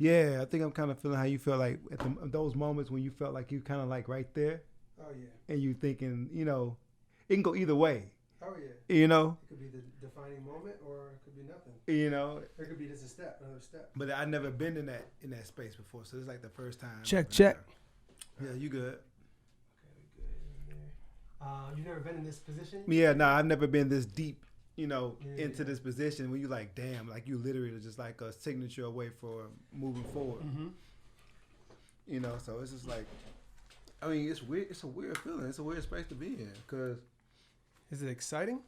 Yeah, I think I'm kind of feeling how you felt like at those moments when you felt like you kind of like right there. Oh yeah. And you thinking, it can go either way. Oh yeah. It could be the defining moment, or it could be nothing. Or it could be just another step. But I've never been in that space before, so it's like the first time. Check. Yeah, you good? Okay, we good in there. You've never been in this position? Yeah, I've never been this deep. Into this position when you like, damn, like you literally just like a signature away for moving forward. Mm-hmm. So it's just like, I mean, it's weird. It's a weird feeling. It's a weird space to be in. Cause is it exciting?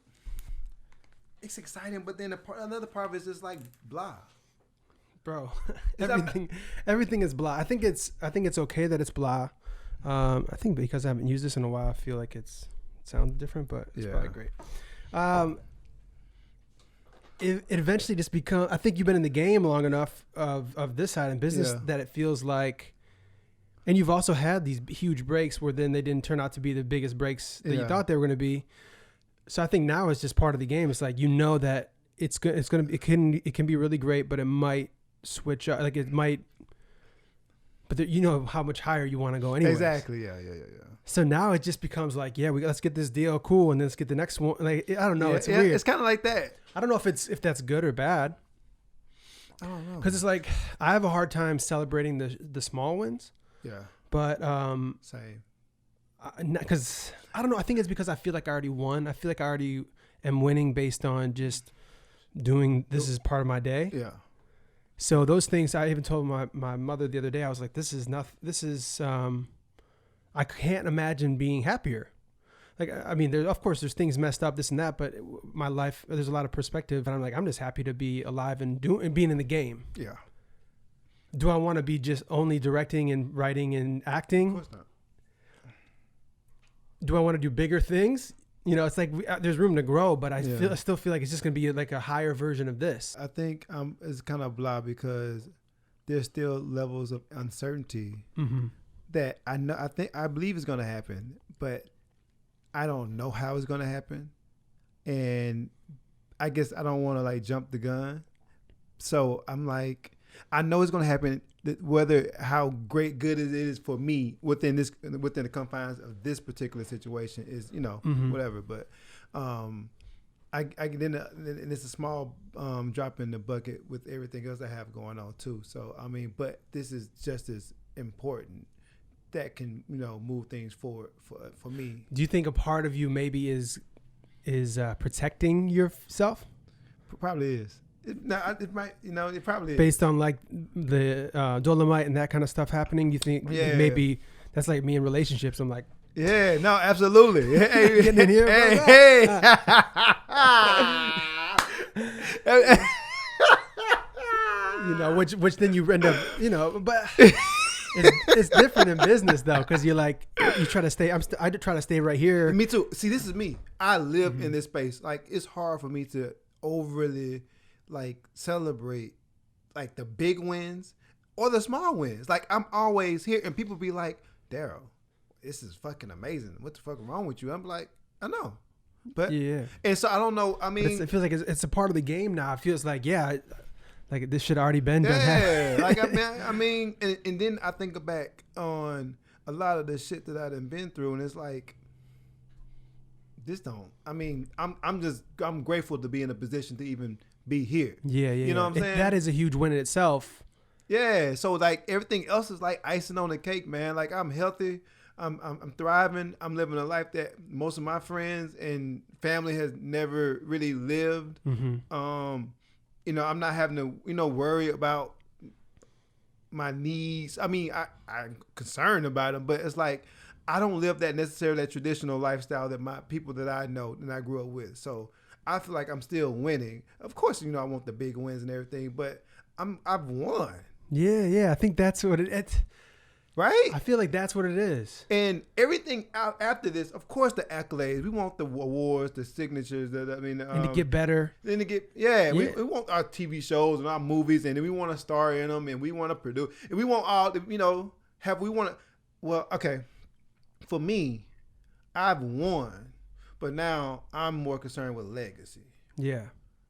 It's exciting, but then another part of it is just like blah, bro. everything is blah. I think it's okay that it's blah. I think because I haven't used this in a while, I feel like it sounds different, but it's probably great. It eventually just becomes, I think you've been in the game long enough of this side in business that it feels like, and you've also had these huge breaks where then they didn't turn out to be the biggest breaks that you thought they were going to be. So I think now it's just part of the game. It's like, that it can be really great, but it might switch up. Like it might, but how much higher you want to go anyway. Exactly. Yeah. So now it just becomes like, let's get this deal cool, and then let's get the next one. Like I don't know, it's weird. It's kind of like that. I don't know if that's good or bad. I don't know. Because it's like I have a hard time celebrating the small wins. Yeah. But same. Because I don't know. I think it's because I feel like I already won. I feel like I already am winning based on just doing this is part of my day. Yeah. So those things, I even told my mother the other day, I was like, this is nothing. This is I can't imagine being happier. Like, I mean, of course there's things messed up, this and that, but my life, there's a lot of perspective, and I'm like, I'm just happy to be alive and being in the game. Yeah. Do I want to be just only directing and writing and acting? Of course not. Do I want to do bigger things? It's like there's room to grow, but I still feel like it's just going to be like a higher version of this. I think it's kind of blah because there's still levels of uncertainty that I believe is going to happen, but I don't know how it's going to happen. And I guess I don't want to like jump the gun. So I'm like, I know it's going to happen, whether how good it is for me within the confines of this particular situation is, whatever. But and it's a small drop in the bucket with everything else I have going on too. So, I mean, but this is just as important that can, move things forward for me. Do you think a part of you maybe is protecting yourself? Probably is. It might, it probably is. Based on like the Dolomite and that kind of stuff happening, you think maybe that's like me in relationships. I'm like, yeah, no, absolutely. Hey, getting in here, hey. Which then you end up, but it's different in business though, because you're like, you try to stay. I try to stay right here. Me too. See, this is me. I live in this space. Like, it's hard for me to overly like celebrate like the big wins or the small wins. Like, I'm always here, and people be like, Darryl, this is fucking amazing. What the fuck wrong with you? I'm like, I know. But yeah. And so I don't know. I mean, it feels like it's a part of the game now. It feels like, like this should already been done. Yeah. Like, I mean, and then I think back on a lot of the shit that I done been through, and it's like, I'm grateful to be in a position to even be here. Yeah. You know what I'm saying? That is a huge win in itself. Yeah. So like everything else is like icing on the cake, man. Like, I'm healthy. I'm thriving. I'm living a life that most of my friends and family has never really lived. Mm-hmm. I'm not having to, worry about my needs. I mean, I'm concerned about them, but it's like, I don't live that traditional lifestyle that my people that I know and I grew up with. So I feel like I'm still winning. Of course, I want the big wins and everything, but I've won. Yeah. I think that's what it's. Right? I feel like that's what it is. And everything out after this, of course, the accolades. We want the awards, the signatures. And to get better. Then to get, we want our TV shows and our movies, and then we want to star in them, and we want to produce, and we want all, well, okay. For me, I've won, but now I'm more concerned with legacy. Yeah.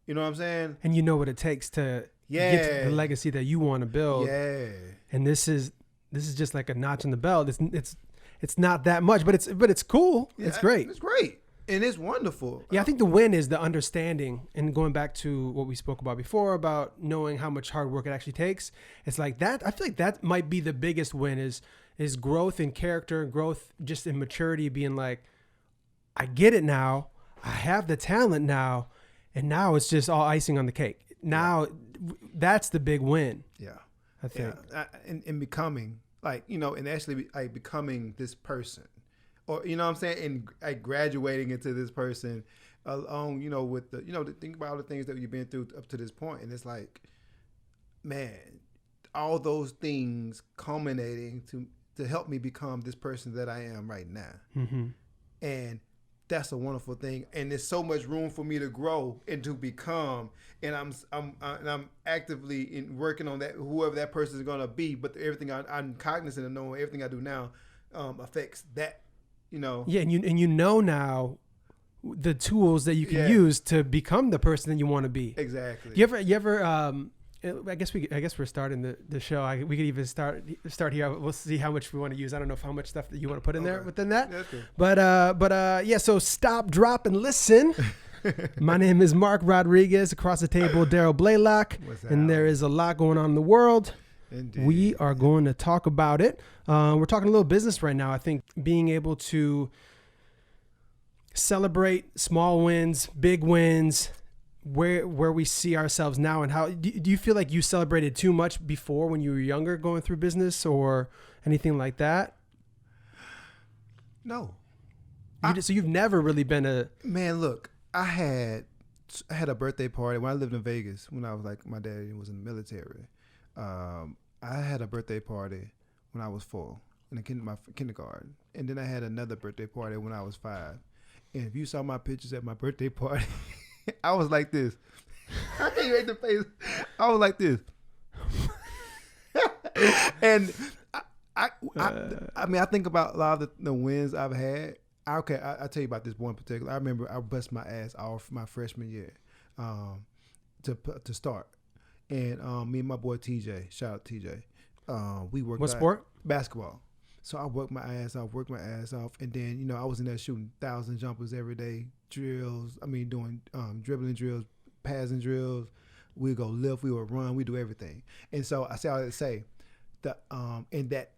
You know what I'm saying? And you know what it takes to get to the legacy that you want to build. Yeah. And this is just like a notch in the belt. It's not that much, but it's cool. Yeah, it's great. It's great. And it's wonderful. Yeah, I think the win is the understanding, and going back to what we spoke about before about knowing how much hard work it actually takes. It's like that. I feel like that might be the biggest win is growth in character, growth just in maturity, being like, I get it now. I have the talent now, and now it's just all icing on the cake. Now that's the big win. Yeah. I think. Yeah. And becoming like, and actually like becoming this person. Or, you know what I'm saying? And like graduating into this person along, with think about all the things that you've been through up to this point. And it's like, man, all those things culminating to help me become this person that I am right now. Mm-hmm. And that's a wonderful thing. And there's so much room for me to grow and to become. And I'm actively working on that, whoever that person is going to be. But everything I'm cognizant of knowing everything I do now affects that. Yeah, and you know now the tools that you can use to become the person that you want to be. Exactly. You ever I guess we're starting the show. We could even start here. We'll see how much we want to use. I don't know how much stuff that you want to put in there within that. That's good. But yeah, so stop, drop, and listen. My name is Mark Rodriguez. Across the table, Darryl Blalock. And there is a lot going on in the world. Indeed. We are going to talk about it. We're talking a little business right now. I think being able to celebrate small wins, big wins, where we see ourselves now, and how do you feel like you celebrated too much before when you were younger going through business or anything like that? No. So you've never really been a man. Look, I had a birthday party when I lived in Vegas when I was like my dad was in the military. I had a birthday party when I was 4 in my kindergarten, and then I had another birthday party when I was 5. And if you saw my pictures at my birthday party, I was like this. I can't make the face. I was like this. And I mean, I think about a lot of the wins I've had. I'll tell you about this one in particular. I remember I bust my ass off my freshman year to start. And me and my boy TJ, shout out TJ, we worked. What sport? Basketball. So I worked my ass off, and then I was in there shooting 1,000 jumpers every day, drills. I mean, doing dribbling drills, passing drills. We go lift, we would run, we do everything. And so I say all that to say that,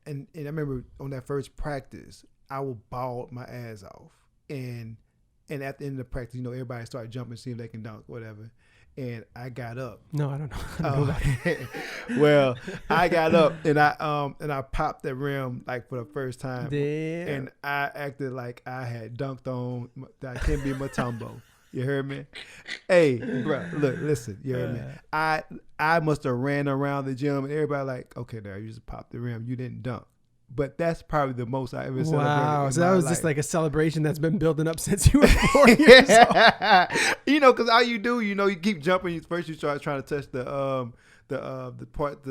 and I remember on that first practice, I would ball my ass off, and at the end of the practice, everybody started jumping, see if they can dunk, whatever. And I got up. No, I don't know. Well, I got up and I popped that rim like for the first time. Damn. And I acted like I had dunked on Dikembe Mutombo. You heard me? Hey, bro, look, listen. You heard me? I must have ran around the gym and everybody like, okay, there, you just popped the rim. You didn't dunk. But that's probably the most I ever celebrated. Wow, so that was just like a celebration that's been building up since you were 4 years old. Because all you do, you keep jumping. First, you start trying to touch the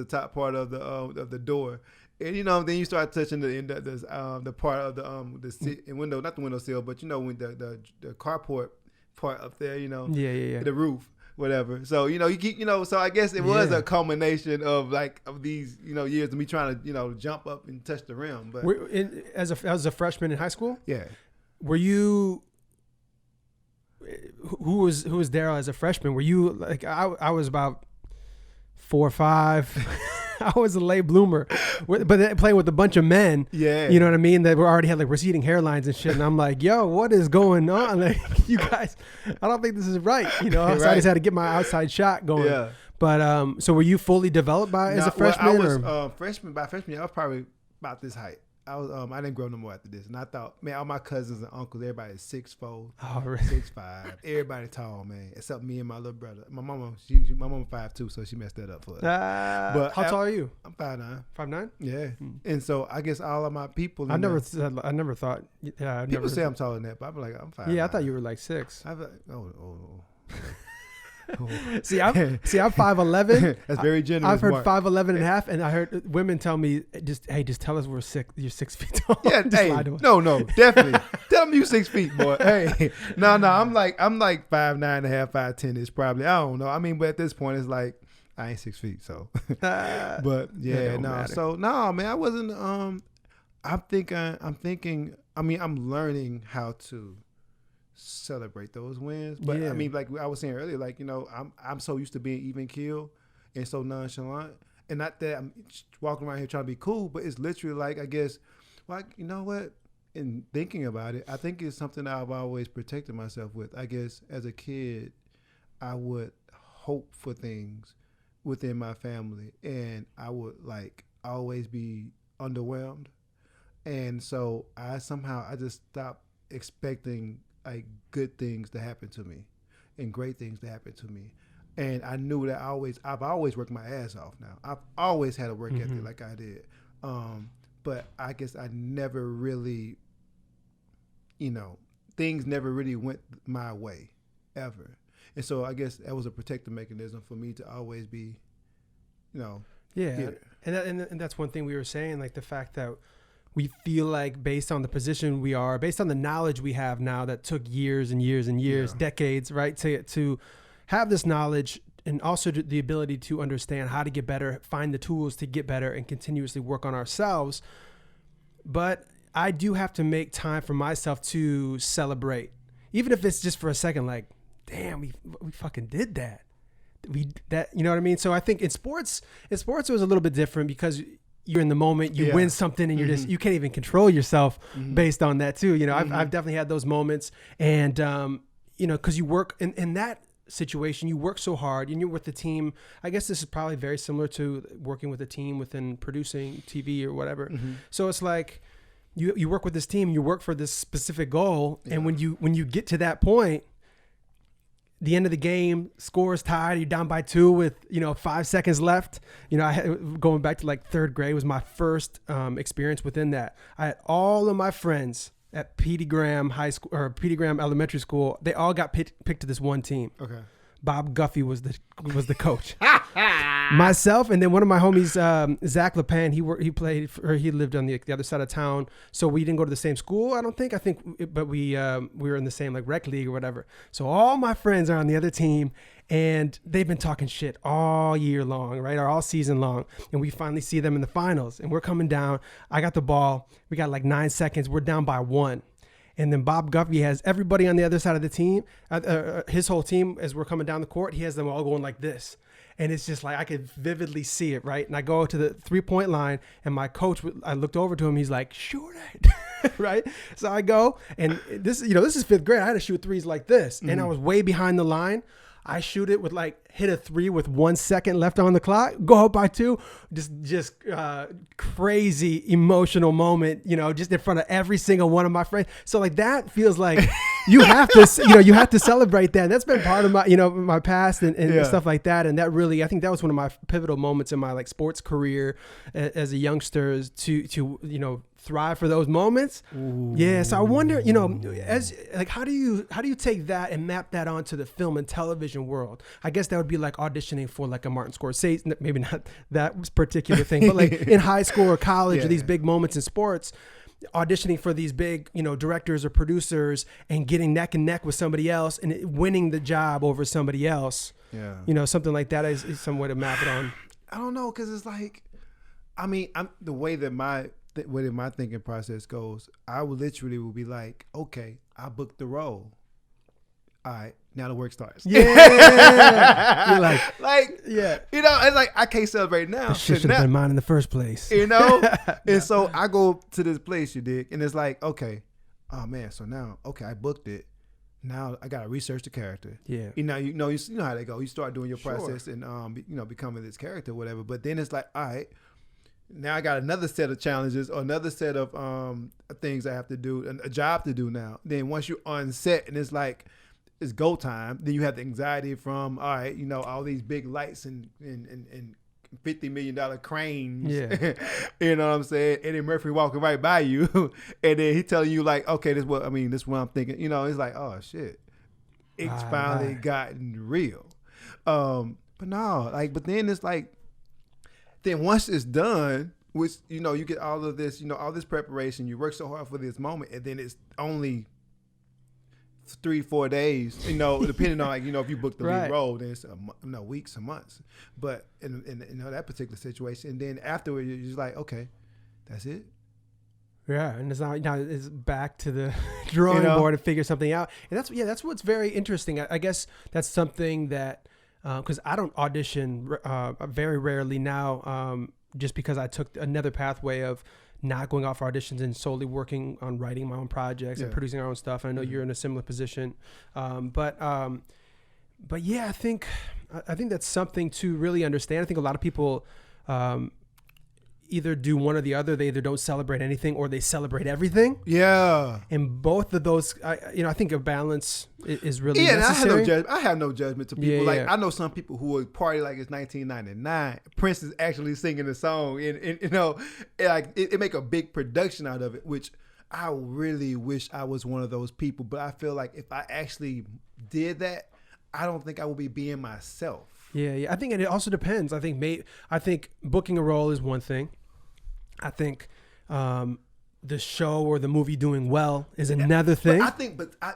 top part of the door, and then you start touching the part of the window, not the windowsill, but when the carport part up there, yeah, the roof. Whatever. So, you keep, so I guess it was a culmination of these, years of me trying to, jump up and touch the rim. But as a freshman in high school? Yeah. Were you, who was Darryl as a freshman? Were you like, I was about 4 or 5. I was a late bloomer, but then playing with a bunch of men. Yeah. You know what I mean? That were already had like receding hairlines and shit. And I'm like, yo, what is going on? Like, you guys, I don't think this is right. So I just had to get my outside shot going. Yeah. But so were you fully developed as a freshman? Well, I was freshman. By freshman year, I was probably about this height. I didn't grow no more after this, and I thought, man, all my cousins and uncles, everybody is 6'4", 6'5", everybody tall, man, except me and my little brother. My mama, my mama 5'2", so she messed that up for us. But how tall are you? I'm 5'9". 5'9"? Yeah. And so I guess all of my people. I never thought. Yeah, people say I'm taller than that, but I'm like, I'm 5'9". Yeah, I thought you were like 6. I'm like, oh. See, I'm 5'11". That's very generous. I've heard 5'11" and a half, and I heard women tell me, just tell us you're 6 feet tall. Yeah, hey, no, definitely. Tell them you 6 feet, boy. Hey, no, I'm like 5'9" and a half, 5'10" is probably, I don't know. I mean, but at this point, it's like, I ain't 6 feet, so. But yeah, no. Matter. So no, man, I wasn't. I'm thinking. I mean, I'm learning how to celebrate those wins. But I mean, like I was saying earlier, like I'm so used to being even keel and so nonchalant, and not that I'm walking around here trying to be cool, but it's literally like I guess, like you know what. In thinking about it, I think it's something I've always protected myself with. I guess as a kid, I would hope for things within my family, and I would like always be underwhelmed. And so I just stopped expecting like good things to happen to me and great things to happen to me. And I knew that I've always worked my ass off now. I've always had a work ethic like I did. But I guess I never really, things never really went my way ever. And so I guess that was a protective mechanism for me to always be, Yeah. And that's one thing we were saying, like the fact that we feel like based on the position we are, based on the knowledge we have now that took years and years and years, decades, right, to have this knowledge and also the ability to understand how to get better, find the tools to get better and continuously work on ourselves. But I do have to make time for myself to celebrate, even if it's just for a second, like, damn, we fucking did that. You know what I mean? So I think in sports it was a little bit different because you're in the moment, you win something and you're you can't even control yourself based on that too. I've definitely had those moments and, cause you work in that situation, you work so hard and you're with the team. I guess this is probably very similar to working with a team within producing TV or whatever. So it's like you work with this team, you work for this specific goal. And when you get to that point, the end of the game, score is tied, you're down by 2 with 5 seconds left. Going back to like third grade was my first experience within that. I had all of my friends at Petey Graham High School or Petey Graham Elementary School. They all got picked to this one team. Okay. Bob Guffey was the coach. Myself and then one of my homies, Zach LePan, he lived on the other side of town, so we didn't go to the same school. But we were in the same like rec league or whatever. So all my friends are on the other team, and they've been talking shit all year long, right, or all season long. And we finally see them in the finals, and we're coming down. I got the ball. We got like 9 seconds. We're down by 1. And then Bob Guffey has everybody on the other side of the team, his whole team, as we're coming down the court, he has them all going like this. And it's just like, I could vividly see it, right? And I go to the 3-point line and my coach, I looked over to him. He's like, shoot it, right? So I go and this is 5th grade. I had to shoot threes like this. And I was way behind the line. I shoot it with hit a 3 with 1 second left on the clock, go up by 2, just crazy emotional moment, just in front of every single one of my friends. So like that feels like you have to celebrate that. That's been part of my, my past and stuff like that. And that really, I think that was one of my pivotal moments in my like sports career as a youngster to thrive for those moments. Ooh. Yeah. So I wonder, as like, how do you take that and map that onto the film and television world? I guess that would be like auditioning for like a Martin Scorsese, maybe not that particular thing, but like in high school or college or these big moments in sports, auditioning for these big, directors or producers and getting neck and neck with somebody else and winning the job over somebody else. Yeah. Something like that is some way to map it on. I don't know. Cause it's like, I mean, the way that my thinking process goes, I will literally be like, okay, I booked the role. All right, now the work starts. Yeah. You're like, yeah. It's like, I can't celebrate now. The shit should have been mine in the first place. And so I go to this place, you dig, and it's like, okay, oh man, so now, okay, I booked it. Now I gotta research the character. Yeah. You know how they go. You start doing your process and becoming this character, or whatever. But then it's like, all right, now I got another set of challenges or another set of things I have to do and a job to do now. Then once you're on set and it's like it's go time, then you have the anxiety from all right, all these big lights and $50 million cranes. Yeah. You know what I'm saying? Eddie Murphy walking right by you, and then he telling you like, okay, this is what I'm thinking. It's like, oh shit, it's finally gotten real. But no, but then it's like. Then once it's done, which, you get all of this, all this preparation, you work so hard for this moment, and then it's only 3-4 days, depending on like, if you book the Right. lead role, then it's weeks or months. But in that particular situation, and then afterward, you're just like, okay, that's it. Yeah, and it's not now it's back to the drawing board to figure something out. And that's what's very interesting. I guess that's something that because I don't audition very rarely now, just because I took another pathway of not going off for auditions and solely working on writing my own projects and producing our own stuff. And I know you're in a similar position, but yeah, I think that's something to really understand. I think a lot of people either do one or the other. They either don't celebrate anything or they celebrate everything. Yeah. And both of those, I think a balance is really necessary. And I have no judgment to people. I know some people who would party like it's 1999. Prince is actually singing the song, and it make a big production out of it, which I really wish I was one of those people. But I feel like if I actually did that, I don't think I would be being myself. Yeah. I think, and it also depends. I think booking a role is one thing. I think the show or the movie doing well is another thing.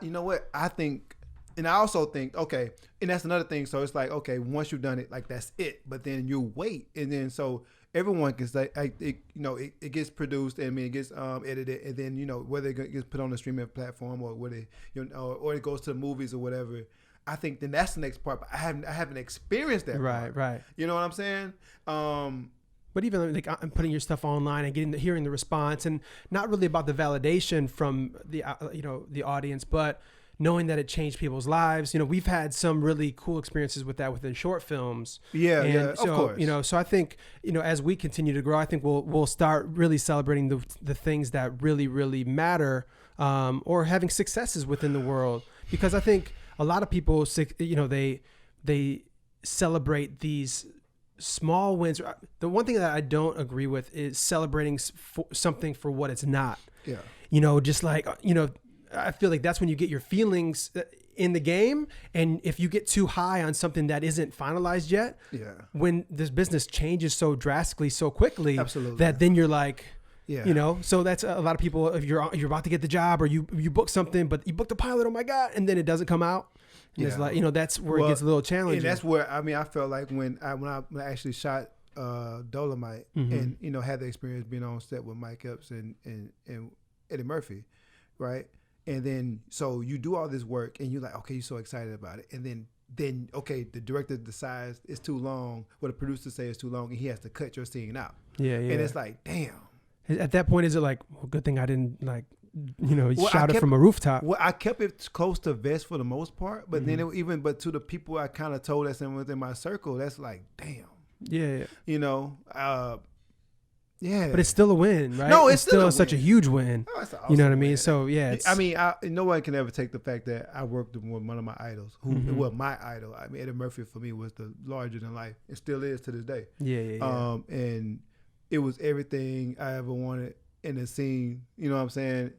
You know what? I think, and I also think, okay, and that's another thing. So it's like, okay, once you've done it, like that's it. But then you wait, and then so everyone can say, it gets produced, and it gets edited, and then whether it gets put on the streaming platform or whether or it goes to the movies or whatever. I think then that's the next part. But I haven't experienced that. Right. You know what I'm saying? But even like I'm putting your stuff online and hearing the response, and not really about the validation from the the audience, but knowing that it changed people's lives. We've had some really cool experiences with that within short films. Yeah, of course. So I think as we continue to grow, I think we'll start really celebrating the things that really really matter, or having successes within the world, because I think a lot of people they celebrate these small wins. The one thing that I don't agree with is celebrating something for what it's not. Yeah. Just like, I feel like that's when you get your feelings in the game. And if you get too high on something that isn't finalized yet, when this business changes so drastically, so quickly, absolutely, that then you're like, so that's a lot of people. If you're about to get the job, or you book something, but you booked the pilot, oh my God, and then it doesn't come out. And it's like, that's where it gets a little challenging. And that's where, I felt like when I actually shot Dolomite, and, had the experience being on set with Mike Epps and Eddie Murphy, right? And then, so you do all this work and you're like, okay, you're so excited about it. And then okay, the director decides it's too long, or the producer says it's too long, and he has to cut your scene out. Yeah. And it's like, damn. At that point, is it like, well, good thing I didn't shout it from a rooftop? Well, I kept it close to vest for the most part, but then but to the people I kind of told that's within my circle, that's like, damn. Yeah. Yeah. But it's still a win, right? No, it's still such a huge win. Oh, it's an awesome you know what I mean? win. So yeah. No one can ever take the fact that I worked with one of my idols, my idol. Eddie Murphy for me was the larger than life. It still is to this day. Yeah. And it was everything I ever wanted in a scene. You know what I'm saying?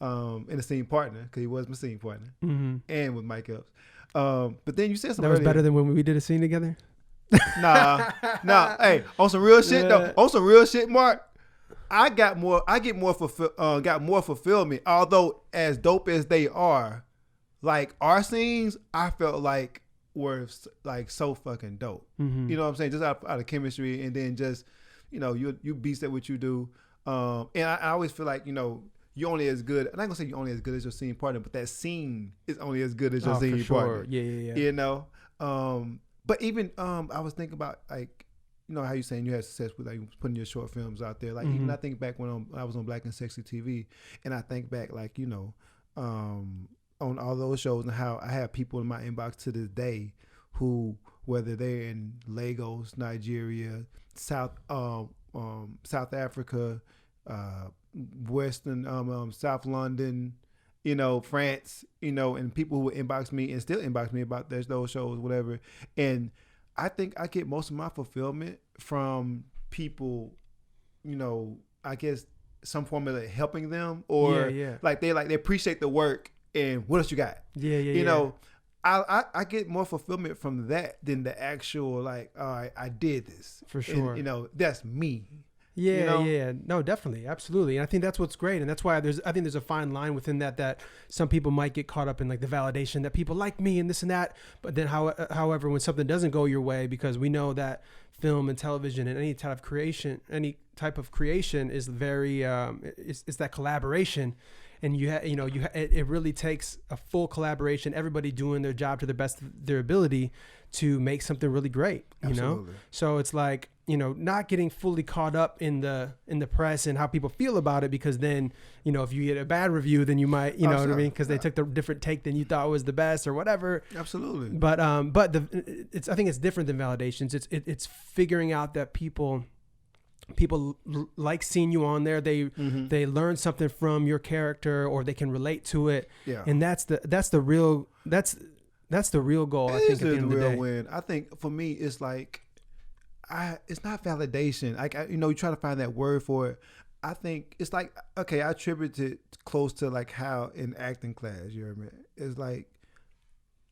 In a scene partner, because he was my scene partner, and with Mike Epps. But then you said something that was better than when we did a scene together. Nah. Hey, on some real shit though. On some real shit, Mark. I got more fulfillment. Although as dope as they are, like our scenes, I felt like were like so fucking dope. You know what I'm saying? Just out of chemistry, and then just you beast at what you do. And I always feel like you're only as good. I'm not gonna say you're only as good as your scene partner, but that scene is only as good as your scene partner. Yeah. But even I was thinking about like, how you saying you had success with like putting your short films out there. Like even I think back when I was on Black and Sexy TV, and I think back like on all those shows and how I have people in my inbox to this day who, whether they're in Lagos, Nigeria, South Africa, Western, South London, France, and people who would inbox me and still inbox me about those shows, whatever. And I think I get most of my fulfillment from people, I guess some form of like helping them, or like they appreciate the work and what else you got? I get more fulfillment from that than the actual like, all right, I did this. For sure. And, that's me. Yeah, you know? yeah, no, definitely, absolutely, and I think that's what's great, and that's why I think there's a fine line within that some people might get caught up in like the validation that people like me and this and that, but then however, when something doesn't go your way, because we know that film and television and any type of creation is very it's that collaboration, and it really takes a full collaboration, everybody doing their job to the best of their ability to make something really great. Absolutely. So it's like, not getting fully caught up in the press and how people feel about it, because then, if you get a bad review, then you might, know what I mean? Because they took the different take than you thought was the best or whatever. Absolutely. But I think it's different than validations. It's figuring out that people like seeing you on there. They learn something from your character, or they can relate to it. Yeah. And that's the real goal. I think at the end of the day. Win. I think for me, it's like, it's not validation. Like, you try to find that word for it. I think it's like, okay, I attribute it close to like how in acting class, you know what I mean? It's like,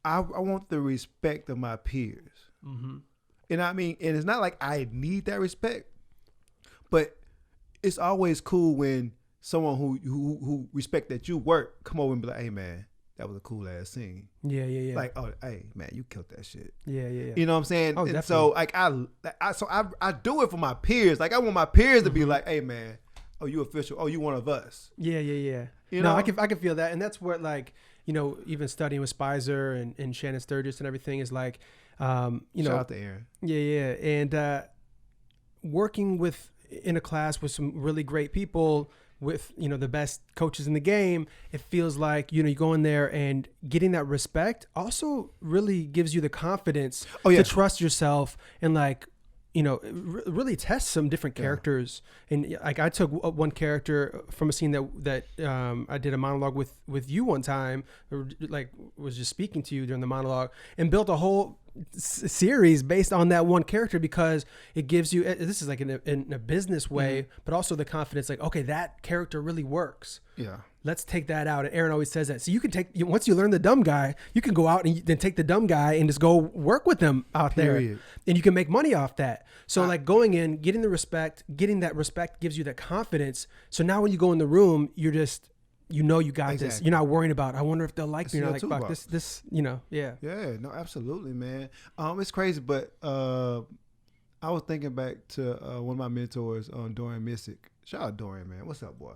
I want the respect of my peers. Mm-hmm. And I mean, and it's not like I need that respect, but it's always cool when someone who respect that you work come over and be like, hey man, that was a cool ass scene. Yeah. Like, oh, hey man, you killed that shit. Yeah. You know what I'm saying? Oh, and definitely. so like I do it for my peers. Like I want my peers to be like, hey man, oh you official. Oh you one of us. Yeah. You know, I can feel that, and that's what, like, even studying with Spicer and Shannon Sturgis and everything is like, shout out to Aaron. Yeah, and working in a class with some really great people, with the best coaches in the game, it feels like you go in there and getting that respect also really gives you the confidence to trust yourself and like really test some different characters. And like I took one character from a scene that I did a monologue with you one time, or like was just speaking to you during the monologue, and built a whole series based on that one character, because it gives you, this is like in a business way, but also the confidence, like, okay, that character really works. Yeah. Let's take that out. And Aaron always says that. So you can once you learn the dumb guy, you can go out and then take the dumb guy and just go work with them out there. And you can make money off that. So like going in, getting that respect gives you that confidence. So now when you go in the room, you're just, you got this. You're not worrying about, I wonder if they'll like me. You're like, fuck this, yeah. Yeah, no, absolutely, man. It's crazy, but I was thinking back to one of my mentors, Dorian Missick. Shout out Dorian, man. What's up, boy?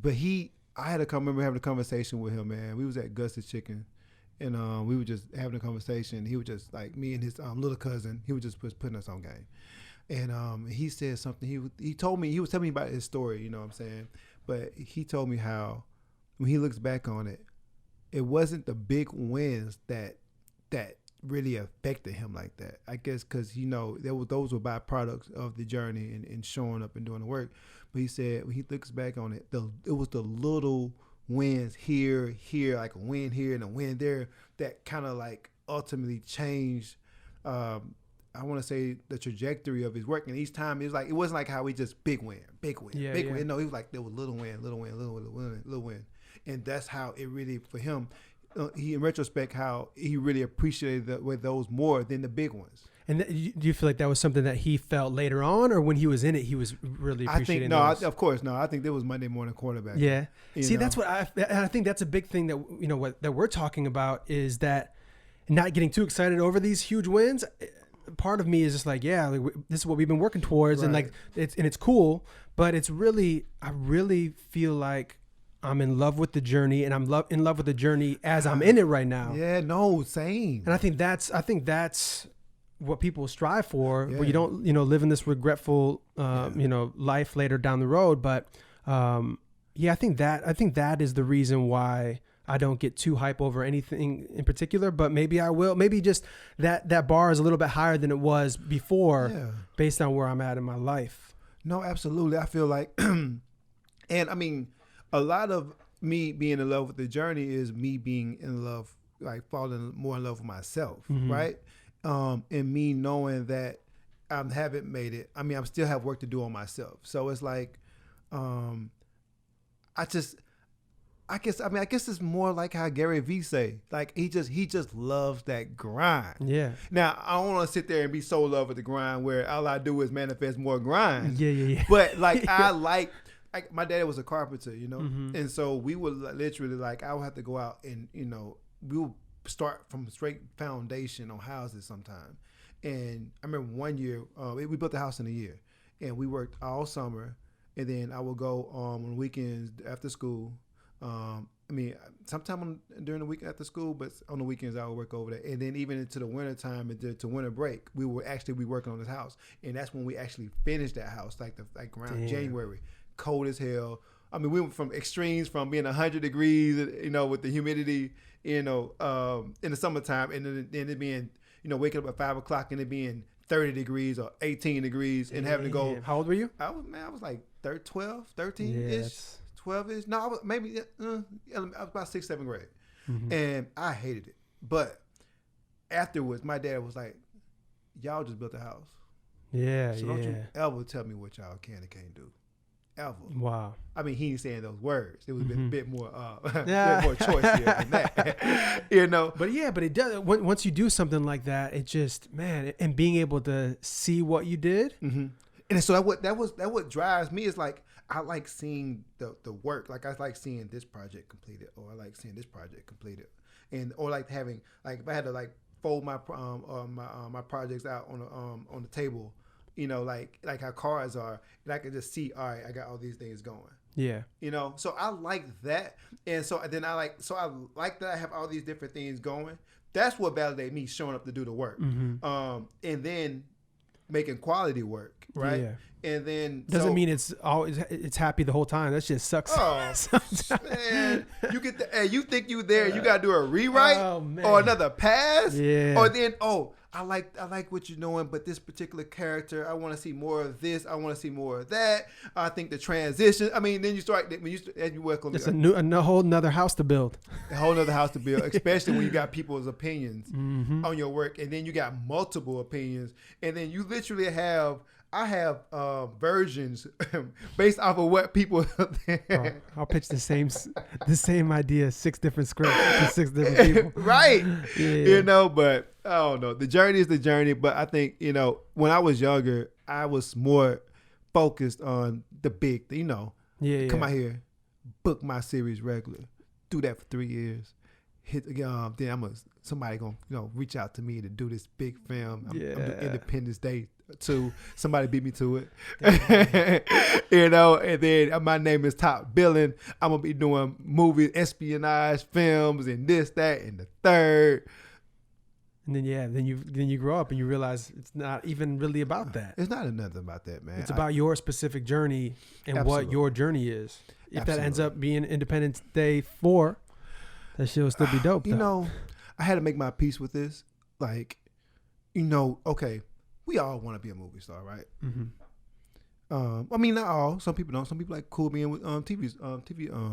But I remember having a conversation with him, man. We was at Gus's Chicken, and we were just having a conversation. He was just like, me and his little cousin, he was just putting us on game. And he said something. He told me, he was telling me about his story, you know what I'm saying? But he told me how, when he looks back on it, it wasn't the big wins that really affected him like that. I guess because, those were byproducts of the journey and showing up and doing the work. But he said when he looks back on it, it was the little wins here, like a win here and a win there, that kind of like ultimately changed, I want to say, the trajectory of his work. And each time it wasn't like how he just big win. win. No, he was like, there was little win. And that's how it really, for him, he, in retrospect, how he really appreciated those more than the big ones. And do you feel like that was something that he felt later on, or when he was in it, he was really appreciating those? Of course, no. I think there was Monday morning quarterback. Yeah. See, that's what I think that's a big thing that, that we're talking about, is that not getting too excited over these huge wins. Part of me is just like, this is what we've been working towards, right. And like it's cool, but it's really, I really feel like I'm in love with the journey, and I'm in love with the journey as I'm in it right now. Yeah, no, same. And I think that's what people strive for, where you don't, live in this regretful, life later down the road. But I think that is the reason why I don't get too hype over anything in particular, but maybe I will. Maybe just that bar is a little bit higher than it was before, based on where I'm at in my life. No, absolutely. I feel like, and I mean, a lot of me being in love with the journey is me being in love, like falling more in love with myself, right? And me knowing that I haven't made it. I mean, I still have work to do on myself. So it's like, I guess it's more like how Gary Vee say. Like he just loves that grind. Yeah. Now I don't want to sit there and be so in love with the grind where all I do is manifest more grind. Yeah. But like I like my dad was a carpenter, you know, Mm-hmm. and so we would literally like I would have to go out and we would start from a straight foundation on houses sometime. And I remember one year we built the house in a year, and we worked all summer, and then I would go on weekends after school. Sometime during the week after school, but on the weekends I would work over there. And then even into the winter time and to winter break, we would actually be working on this house. And that's when we actually finished that house, like around January, cold as hell. I mean, we went from extremes from being 100 degrees, with the humidity, in the summertime, and then it being, waking up at 5 o'clock and it being 30 degrees or 18 degrees and having to go. How old were you? I was like 12, 13-ish. 12-ish. No, I was about 6th, 7th grade. Mm-hmm. And I hated it. But afterwards, my dad was like, y'all just built a house. Yeah, so don't you ever tell me what y'all can and can't do. Ever. Wow. I mean, he ain't saying those words. It was Mm-hmm. a bit more choice here than that. But it does. Once you do something like that, it just, man, and being able to see what you did. Mm-hmm. And so that what drives me is like, I like seeing the work. Like I like seeing this project completed, or I like seeing this project completed, or like having, like if I had to like fold my my projects out on the table, like how cars are, and I could just see, all right, I got all these things going. Yeah. So I like that, and so then I like that I have all these different things going. That's what validates me showing up to do the work, Mm-hmm. and then making quality work, right? Yeah. And then doesn't mean it's happy the whole time. That shit sucks. Oh man, you get you think you there? You gotta do a rewrite or another pass, or then I like what you're doing, but this particular character, I want to see more of this. I want to see more of that. I think the transition. I mean, then you start as you work on it's a whole nother house to build. A whole nother house to build, especially when you got people's opinions on your work, and then you got multiple opinions, and then you literally have. I have versions based off of what people. I'll pitch the same idea, 6 different scripts to 6 different people. Right. Yeah. But I don't know. The journey is the journey. But I think, when I was younger, I was more focused on the big, come out here, book my series regular, do that for 3 years. Then somebody gonna reach out to me to do this big film. I'm doing Independence Day 2. Somebody beat me to it. And then my name is top billing. I'm gonna be doing movies, espionage films, and this, that, and the third. And then you grow up and you realize it's not even really about that. It's not nothing about that, man. It's about your specific journey and what your journey is. If that ends up being Independence Day 4, that shit will still be dope. I had to make my peace with this. Like, okay, we all want to be a movie star, right? Mm-hmm. I mean, not all. Some people don't. Some people like cool being with TV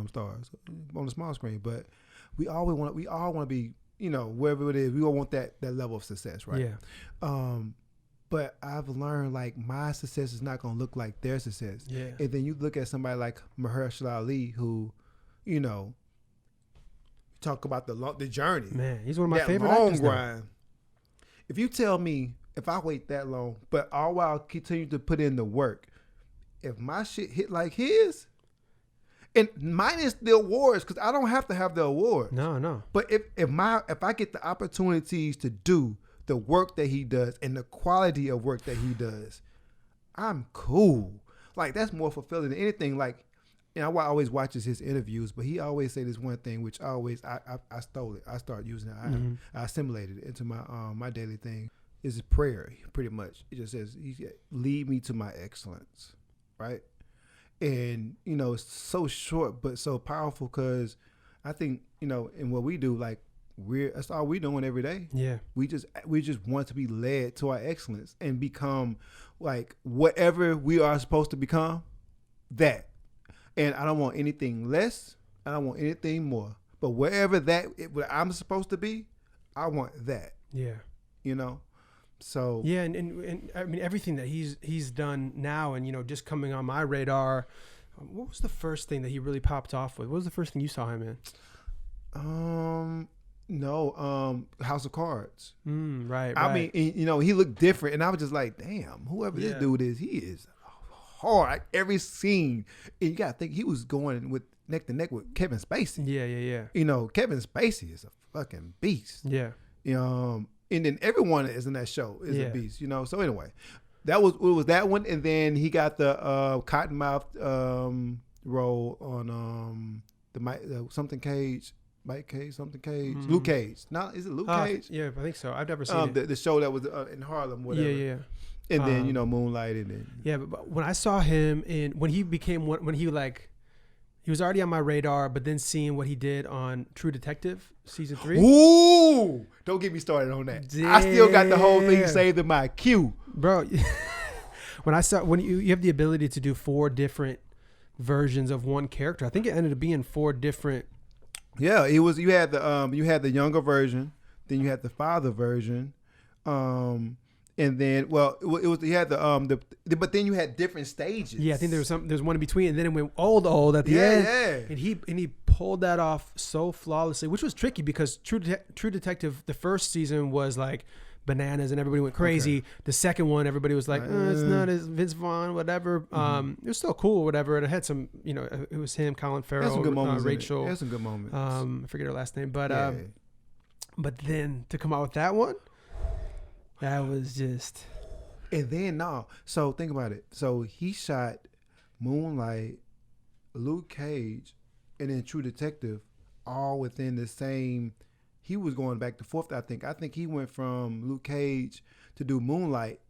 stars on the small screen. But we all want to be, wherever it is. We all want that level of success, right? Yeah. But I've learned like my success is not gonna look like their success. Yeah. And then you look at somebody like Mahershala Ali, who, talk about the journey. Man, he's one of my favorite long actors. Grind. If you tell me, if I wait that long, but all while continue to put in the work, if my shit hit like his, and minus the awards, because I don't have to have the awards. No. But if I get the opportunities to do the work that he does and the quality of work that he does, I'm cool. Like that's more fulfilling than anything. Like, and I always watches his interviews, but he always say this one thing, which I stole it. I started using it. I assimilated it into my my daily thing. Is prayer, pretty much. It just says, lead me to my excellence, right? And, it's so short, but so powerful because I think, in what we do, like, that's all we're doing every day. Yeah. We just want to be led to our excellence and become, like, whatever we are supposed to become, that. And I don't want anything less. I don't want anything more. But wherever what I'm supposed to be, I want that. Yeah. So yeah, and I mean everything that he's done now, and just coming on my radar What was the first thing that he really popped off with? What was the first thing you saw him in? House of Cards. Right. I mean, he looked different, and I was just like, damn, whoever this dude is, he is hard. Like, every scene, and you gotta think he was going with neck to neck with Kevin Spacey. Yeah. Kevin Spacey is a fucking beast. Yeah. And then everyone is in that show is a beast. So anyway, it was that one, and then he got the Cottonmouth role on the something Cage. Mike Cage, something Cage, Luke Cage. Now, is it Luke Cage? Yeah, I think so. I've never seen it. The show that was in Harlem, whatever. Yeah. And then Moonlight, and then but when I saw him when he was already on my radar, but then seeing what he did on True Detective season 3. Ooh, don't get me started on that. Damn. I still got the whole thing saved in my queue, bro. when you have the ability to do 4 different versions of one character, I think it ended up being 4 different. Yeah, it was. You had the younger version, then you had the father version, and then it was you had but then you had different stages. Yeah, I think there's one in between, and then it went old at the end. Yeah, and he pulled that off so flawlessly, which was tricky because True Detective, the first season was like bananas and everybody went crazy. Okay. The second one, everybody was like, it's not as Vince Vaughn, whatever. It was still cool, whatever. And it had some, it was him, Colin Farrell, some good moments Rachel. It had some good moments. I forget her last name, but then to come out with that one, that was just. And then so think about it. So he shot Moonlight, Luke Cage, and then True Detective, all within the same. He was going back and forth. I think he went from Luke Cage to do Moonlight,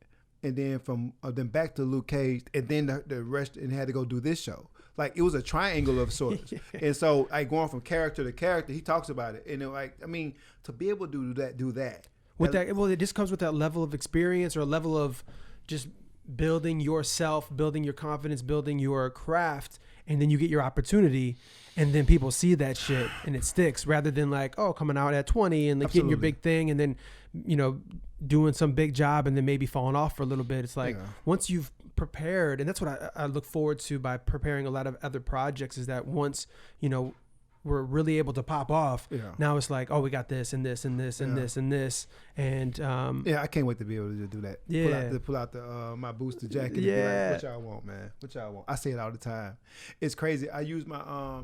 and then from then back to Luke Cage, and then the rest, and had to go do this show. Like, it was a triangle of sorts. And so, going from character to character, he talks about it, and to be able to do that. It just comes with that level of experience or a level of just building yourself, building your confidence, building your craft, and then you get your opportunity. And then people see that shit and it sticks rather than coming out at 20 and getting your big thing and then, doing some big job and then maybe falling off for a little bit. It's once you've prepared, and that's what I look forward to by preparing a lot of other projects, is that once, we're really able to pop off. Yeah. Now it's like, we got this and this and this and this and this. And I can't wait to be able to do that. Yeah. Pull out my booster jacket. Yeah. And be like, what y'all want, man? What y'all want? I say it all the time. It's crazy. I use my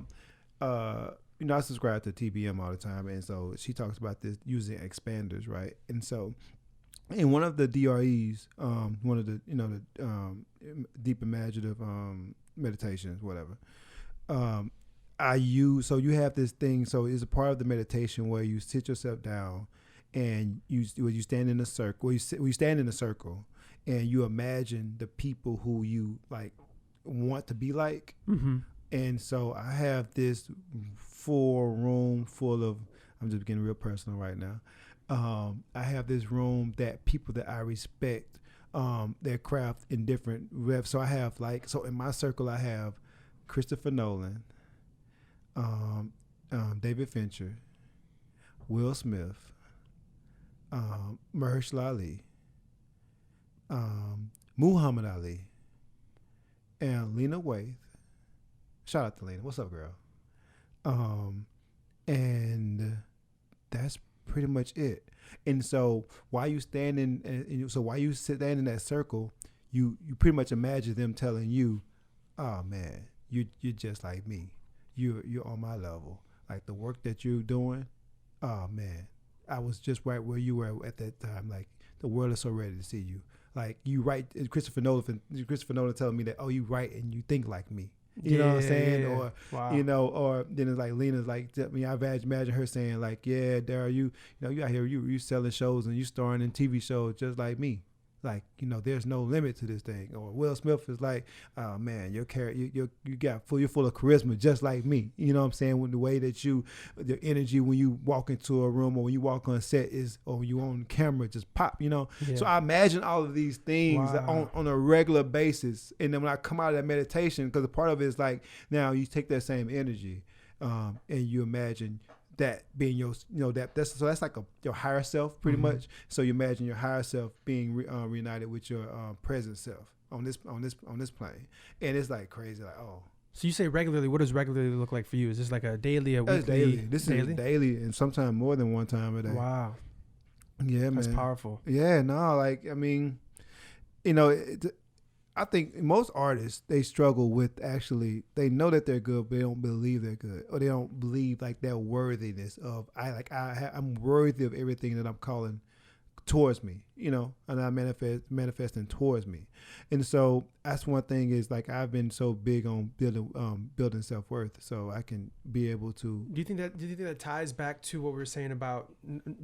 I subscribe to TBM all the time, and so she talks about this using expanders, right? And so, in one of the DREs, one of the deep imaginative meditations, whatever. You have this thing. So it's a part of the meditation where you sit yourself down, and you stand in a circle. You stand in a circle, and you imagine the people who you want to be like. Mm-hmm. And so I have this full room full of, I'm just getting real personal right now. I have this room that people that I respect, their craft in different reps. So I have in my circle, I have Christopher Nolan, David Fincher, Will Smith, Mahershala Ali, Muhammad Ali, and Lena Waithe. Shout out to Lena. What's up, girl? And that's pretty much it. And so while you standing, while you sit down in that circle, you pretty much imagine them telling you, "Oh man, you're just like me. You're on my level. Like, the work that you're doing. Oh man, I was just right where you were at that time. Like, the world is so ready to see you. Like, you right." Christopher Nolan telling me that, "Oh, you right and you think like me." You know what I'm saying? Yeah. Or, wow. Or then it's like Lena's I imagine her saying "Yeah, Darryl, you out here, you selling shows and you starring in TV shows just like me. There's no limit to this thing." Or Will Smith is like, "Oh man, your character, you're full of charisma just like me." You know what I'm saying? With the way that the energy when you walk into a room or when you walk on set or when you on camera just pop. Yeah. So I imagine all of these things on a regular basis, and then when I come out of that meditation, because a part of it is now you take that same energy, and you imagine that being your, that's like your higher self pretty mm-hmm. much. So you imagine your higher self being reunited with your present self on this plane, and it's crazy. So you say regularly. What does regularly look like for you? Is this like a daily, a That's weekly? daily. This daily? is daily, and sometimes more than one time a day. Wow. Yeah, man. That's powerful. Yeah, no, like, I mean, you know, I think most artists, they struggle with actually, they know that they're good, but they don't believe they're good, or they don't believe like their worthiness of, I'm worthy of everything that I'm calling towards me, you know, and I manifesting towards me. And so that's one thing is like, I've been so big on building self-worth so I can be able to. Do you think that ties back to what we were saying about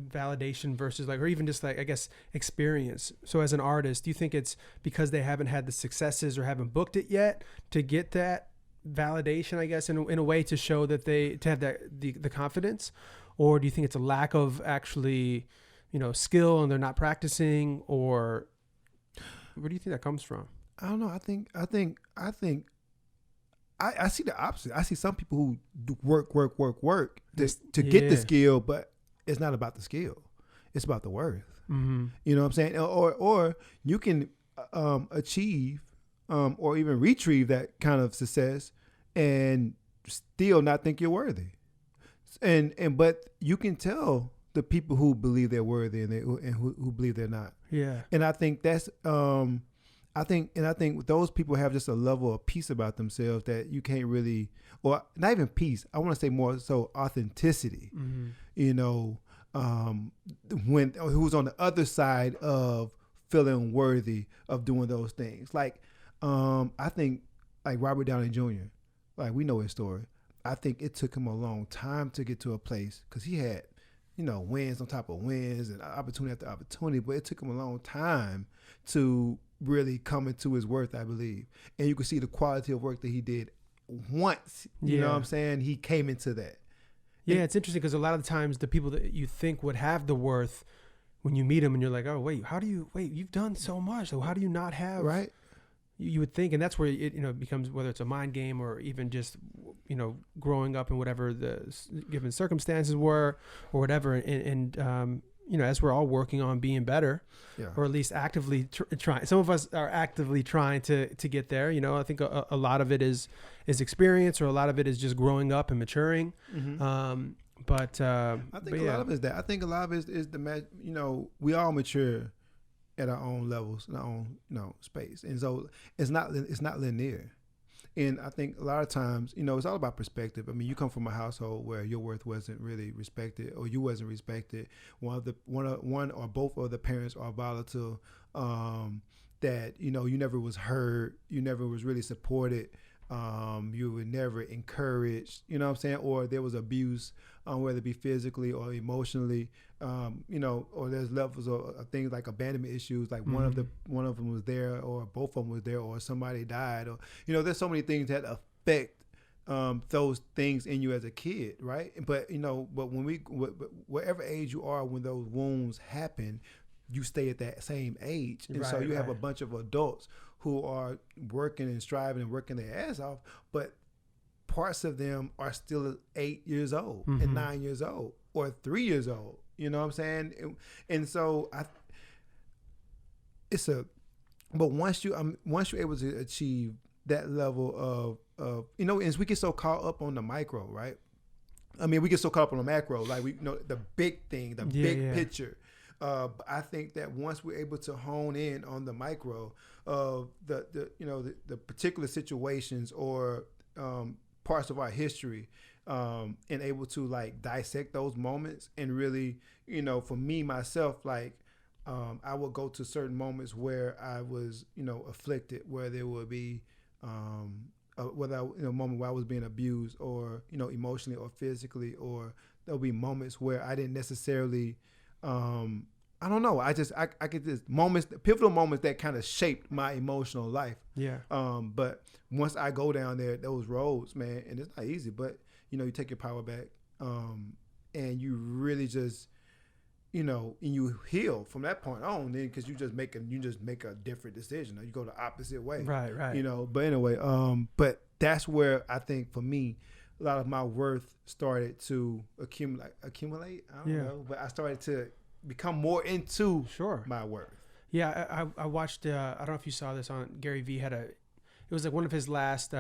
validation versus like, or even just like, I guess, experience? So as an artist, do you think it's because they haven't had the successes or haven't booked it yet to get that validation, I guess, in a way to show that to have that, the confidence? Or do you think it's a lack of actually, you know, skill and they're not practicing, or where do you think that comes from? I don't know. I see the opposite. I see some people who do work to get the skill, but it's not about the skill. It's about the worth. Mm-hmm. You know what I'm saying? Or you can achieve or even retrieve that kind of success and still not think you're worthy. But you can tell the people who believe they're worthy and who believe they're not. Yeah. And I think that's I think those people have just a level of peace about themselves that you can't really, or not even peace. I want to say more so authenticity. Mm-hmm. You know, who's on the other side of feeling worthy of doing those things. Like, I think like Robert Downey Jr. Like, we know his story. I think it took him a long time to get to a place because he had, you know, wins on top of wins and opportunity after opportunity, but it took him a long time to really come into his worth, I believe. And you can see the quality of work that he did once, you know what I'm saying? He came into that. Yeah, it's interesting because a lot of the times the people that you think would have the worth, when you meet them and you're like, oh, wait, you've done so much. So how do you not have? Right. You would think, and that's where it, you know, becomes, whether it's a mind game or even just, you know, growing up and whatever the given circumstances were or whatever. And you know, as we're all working on being better, or at least actively trying. Some of us are actively trying to get there. You know, I think a lot of it is experience, or a lot of it is just growing up and maturing. Mm-hmm. I think a lot of it is that. I think a lot of it is you know, we all mature at our own levels, in our own, you know, space. And so it's not linear. And I think a lot of times, you know, it's all about perspective. I mean, you come from a household where your worth wasn't really respected, or you wasn't respected. One or both of the parents are volatile. That, you know, you never was heard, you never was really supported. You were never encouraged, you know what I'm saying? Or there was abuse, whether it be physically or emotionally, you know, or there's levels of things like abandonment issues, like one of them was there, or both of them was there, or somebody died, or, you know, there's so many things that affect those things in you as a kid, right? But, you know, but whatever age you are when those wounds happen, you stay at that same age. And so you have a bunch of adults who are working and striving and working their ass off, but parts of them are still 8 years old and 9 years old or 3 years old. You know what I'm saying? And so but once you're able to achieve that level of, you know, and we get so caught up on the micro, right? I mean, we get so caught up on the macro, like we, you know, the big thing, the big picture. I think that once we're able to hone in on the micro of the particular situations or parts of our history, and able to like dissect those moments and really, you know, for me myself, like I would go to certain moments where I was, you know, afflicted, where there would be a moment where I was being abused, or, you know, emotionally or physically, or there'll be moments where I didn't necessarily. I don't know. I get this pivotal moments that kind of shaped my emotional life. Yeah. But once I go down those roads, man, and it's not easy, but, you know, you take your power back, and you really just, you know, and you heal from that point on, then, because you just make a different decision, or you go the opposite way. Right. You know. But anyway, but that's where I think for me, a lot of my worth started to accumulate. I don't know, but I started to become more into my worth. Yeah, I watched. I don't know if you saw this on Gary Vee had it was like one of his last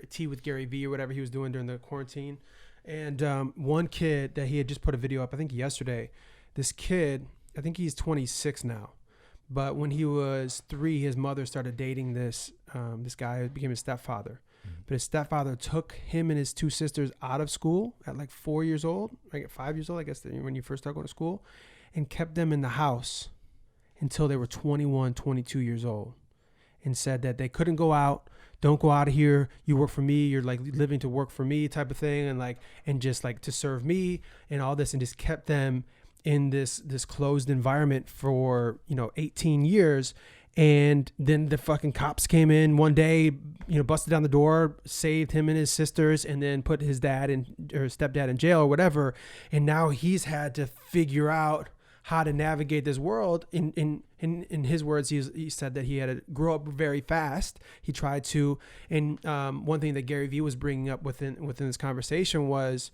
tea with Gary Vee or whatever he was doing during the quarantine. And one kid that he had just put a video up, I think yesterday, this kid, I think he's 26 now. But when he was 3, his mother started dating this guy who became his stepfather. But his stepfather took him and his 2 sisters out of school at like 4 years old, like 5 years old, I guess, when you first start going to school, and kept them in the house until they were 21, 22 years old, and said that they couldn't go out. Don't go out of here. You work for me. You're like living to work for me type of thing. And just like to serve me and all this, and just kept them in this closed environment for, 18 years. And then the fucking cops came in one day, busted down the door, saved him and his sisters, and then put his dad or stepdad in jail or whatever. And now he's had to figure out how to navigate this world. In his words, he said that he had to grow up very fast. He tried to, and one thing that Gary Vee was bringing up within this conversation was,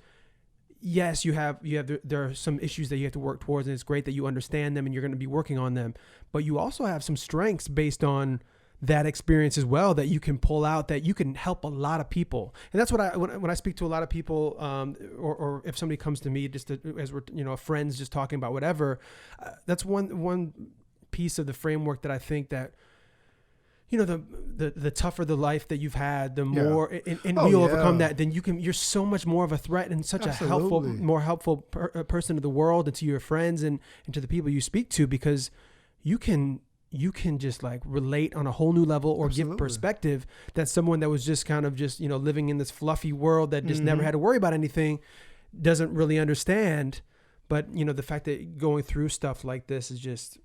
yes, there are some issues that you have to work towards, and it's great that you understand them and you're going to be working on them. But you also have some strengths based on that experience as well that you can pull out, that you can help a lot of people. And that's what when I speak to a lot of people, or if somebody comes to me just as we're friends just talking about whatever, that's one piece of the framework that I think that, the tougher the life that you've had, the more, and you overcome that, then you're so much more of a threat and such Absolutely. a more helpful person to the world and to your friends and to the people you speak to, because you can just like relate on a whole new level or Absolutely. give perspective that someone that was just kind of just, living in this fluffy world that just never had to worry about anything doesn't really understand. But, the fact that going through stuff like this is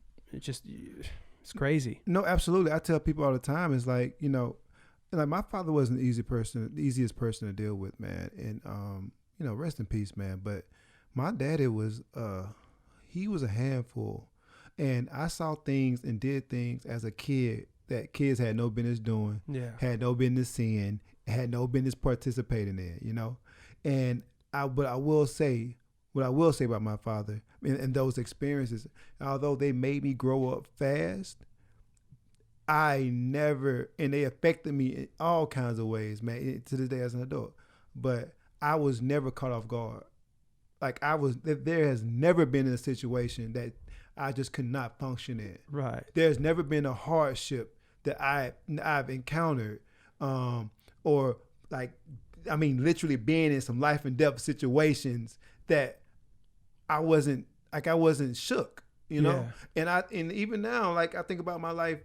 it's crazy. No, absolutely. I tell people all the time, it's like, like my father wasn't the easiest person to deal with, man. And, rest in peace, man. But my daddy was, he was a handful. And I saw things and did things as a kid that kids had no business doing, had no business seeing, had no business participating in, And what I will say about my father and those experiences, although they made me grow up fast, and they affected me in all kinds of ways, man, to this day as an adult. But I was never caught off guard. Like there has never been a situation that I just could not function in. Right. There's never been a hardship that I've encountered, or literally being in some life and death situations that I wasn't shook, And even now, like I think about my life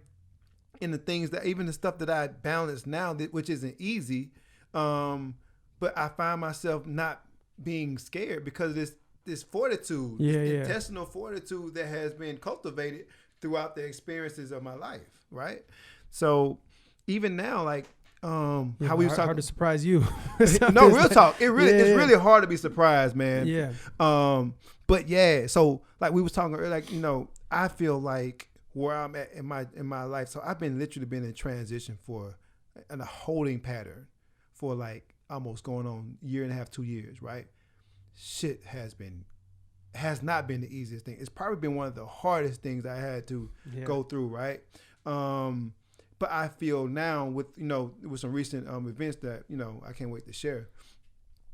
and the things that, even the stuff that I balance now, which isn't easy, but I find myself not being scared because this fortitude, intestinal fortitude that has been cultivated throughout the experiences of my life, right? So even now, like how we was talking, hard to surprise you. No, real talk. It's really hard to be surprised, man. Yeah. But yeah, so like we was talking earlier, like I feel like where I'm at in my life. So I've literally been in transition in a holding pattern for like almost going on 1.5 to 2 years, right? Shit has not been the easiest thing. It's probably been one of the hardest things I had to go through, right? But I feel now with some recent events that I can't wait to share.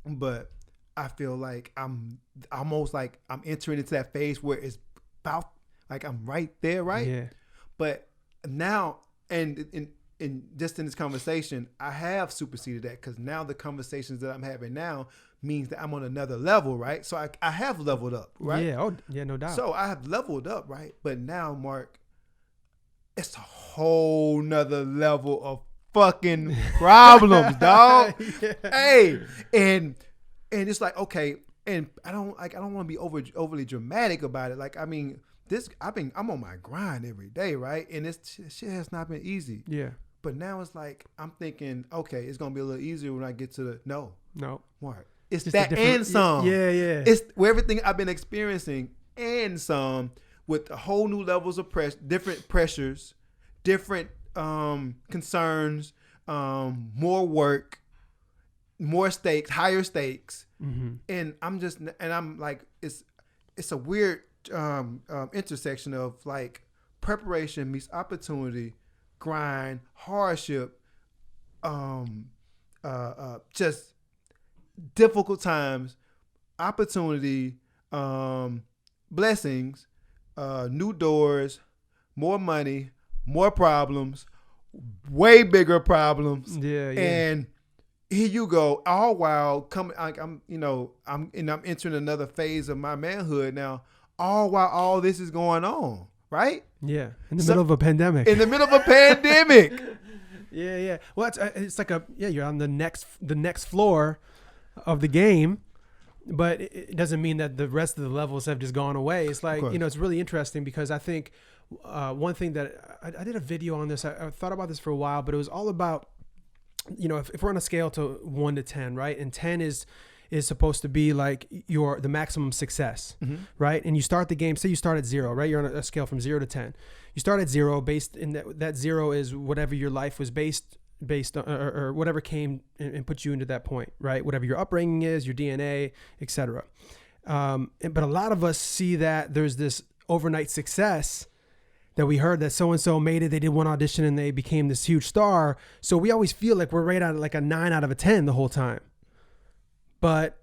But I feel like I'm almost like I'm entering into that phase where it's about like I'm right there, right? Yeah. But now and just in this conversation, I have superseded that because now the conversations that I'm having now means that I'm on another level, right? So I have leveled up, right? Yeah. Oh, yeah, no doubt. So I have leveled up, right? But now, Mark, it's a whole nother level of fucking problems, dog. Yeah. Hey, and it's like, okay, and I don't want to be overly dramatic about it. Like, I mean, I'm on my grind every day, right? And this shit has not been easy. Yeah. But now it's like I'm thinking, okay, it's gonna be a little easier when I get to the no, Mark. It's just that and some. Yeah. It's where everything I've been experiencing and some with whole new levels of different pressures, different concerns, more work, more stakes, higher stakes, and I'm like, it's a weird intersection of like preparation meets opportunity, grind, hardship, just difficult times, opportunity, blessings, new doors, more money, more problems, way bigger problems. Yeah. And here you go, all while I'm entering another phase of my manhood now, all while all this is going on, right? Yeah. In the middle of a pandemic. In the middle of a pandemic. Yeah. Well, it's like you're on the next floor of the game, but it doesn't mean that the rest of the levels have just gone away. It's like, it's really interesting because I think one thing that I did a video on this, I thought about this for a while, but it was all about, if we're on a scale to 1 to 10, right? And 10 is supposed to be like the maximum success, right? And you start the game, say you start at 0, right? You're on a scale from 0 to 10. You start at 0 based in that 0 is whatever your life was based on, or whatever came and put you into that point, right? Whatever your upbringing is, your DNA, etc. But a lot of us see that there's this overnight success that we heard that so-and-so made it, they did one audition and they became this huge star. So we always feel like we're right at like a 9 out of a 10 the whole time. But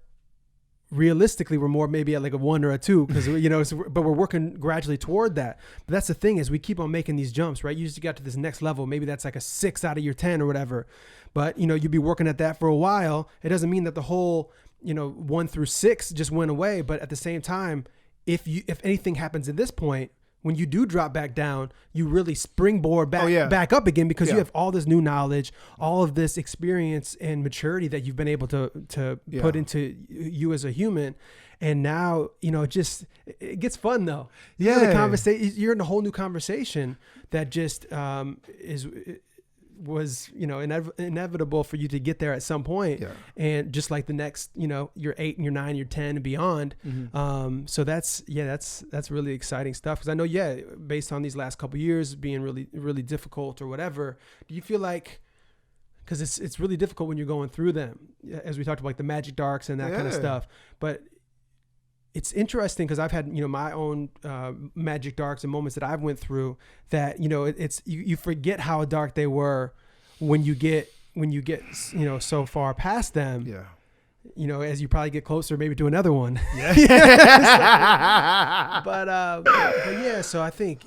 realistically, we're more maybe at like a 1 or a 2 because, but we're working gradually toward that. But that's the thing is we keep on making these jumps, right? You just got to this next level. Maybe that's like a 6 out of your 10 or whatever. But, you'd be working at that for a while. It doesn't mean that the whole, 1 through 6 just went away. But at the same time, if anything happens at this point, when you do drop back down, you really springboard back up again because you have all this new knowledge, all of this experience and maturity that you've been able to put into you as a human. And now, it gets fun though. You're in a whole new conversation that just was inevitable for you to get there at some point. And just like the next, you're 8 and you're 9, you're 10 and beyond. So that's really exciting stuff. Cause I know, based on these last couple of years being really, really difficult or whatever, do you feel like, cause it's really difficult when you're going through them, as we talked about, like the magic darks and that kind of stuff, but it's interesting because I've had, my own magic darks and moments that I've went through that, you forget how dark they were when you get, so far past them. Yeah. As you probably get closer maybe to another one. Yeah. But yeah, so I think,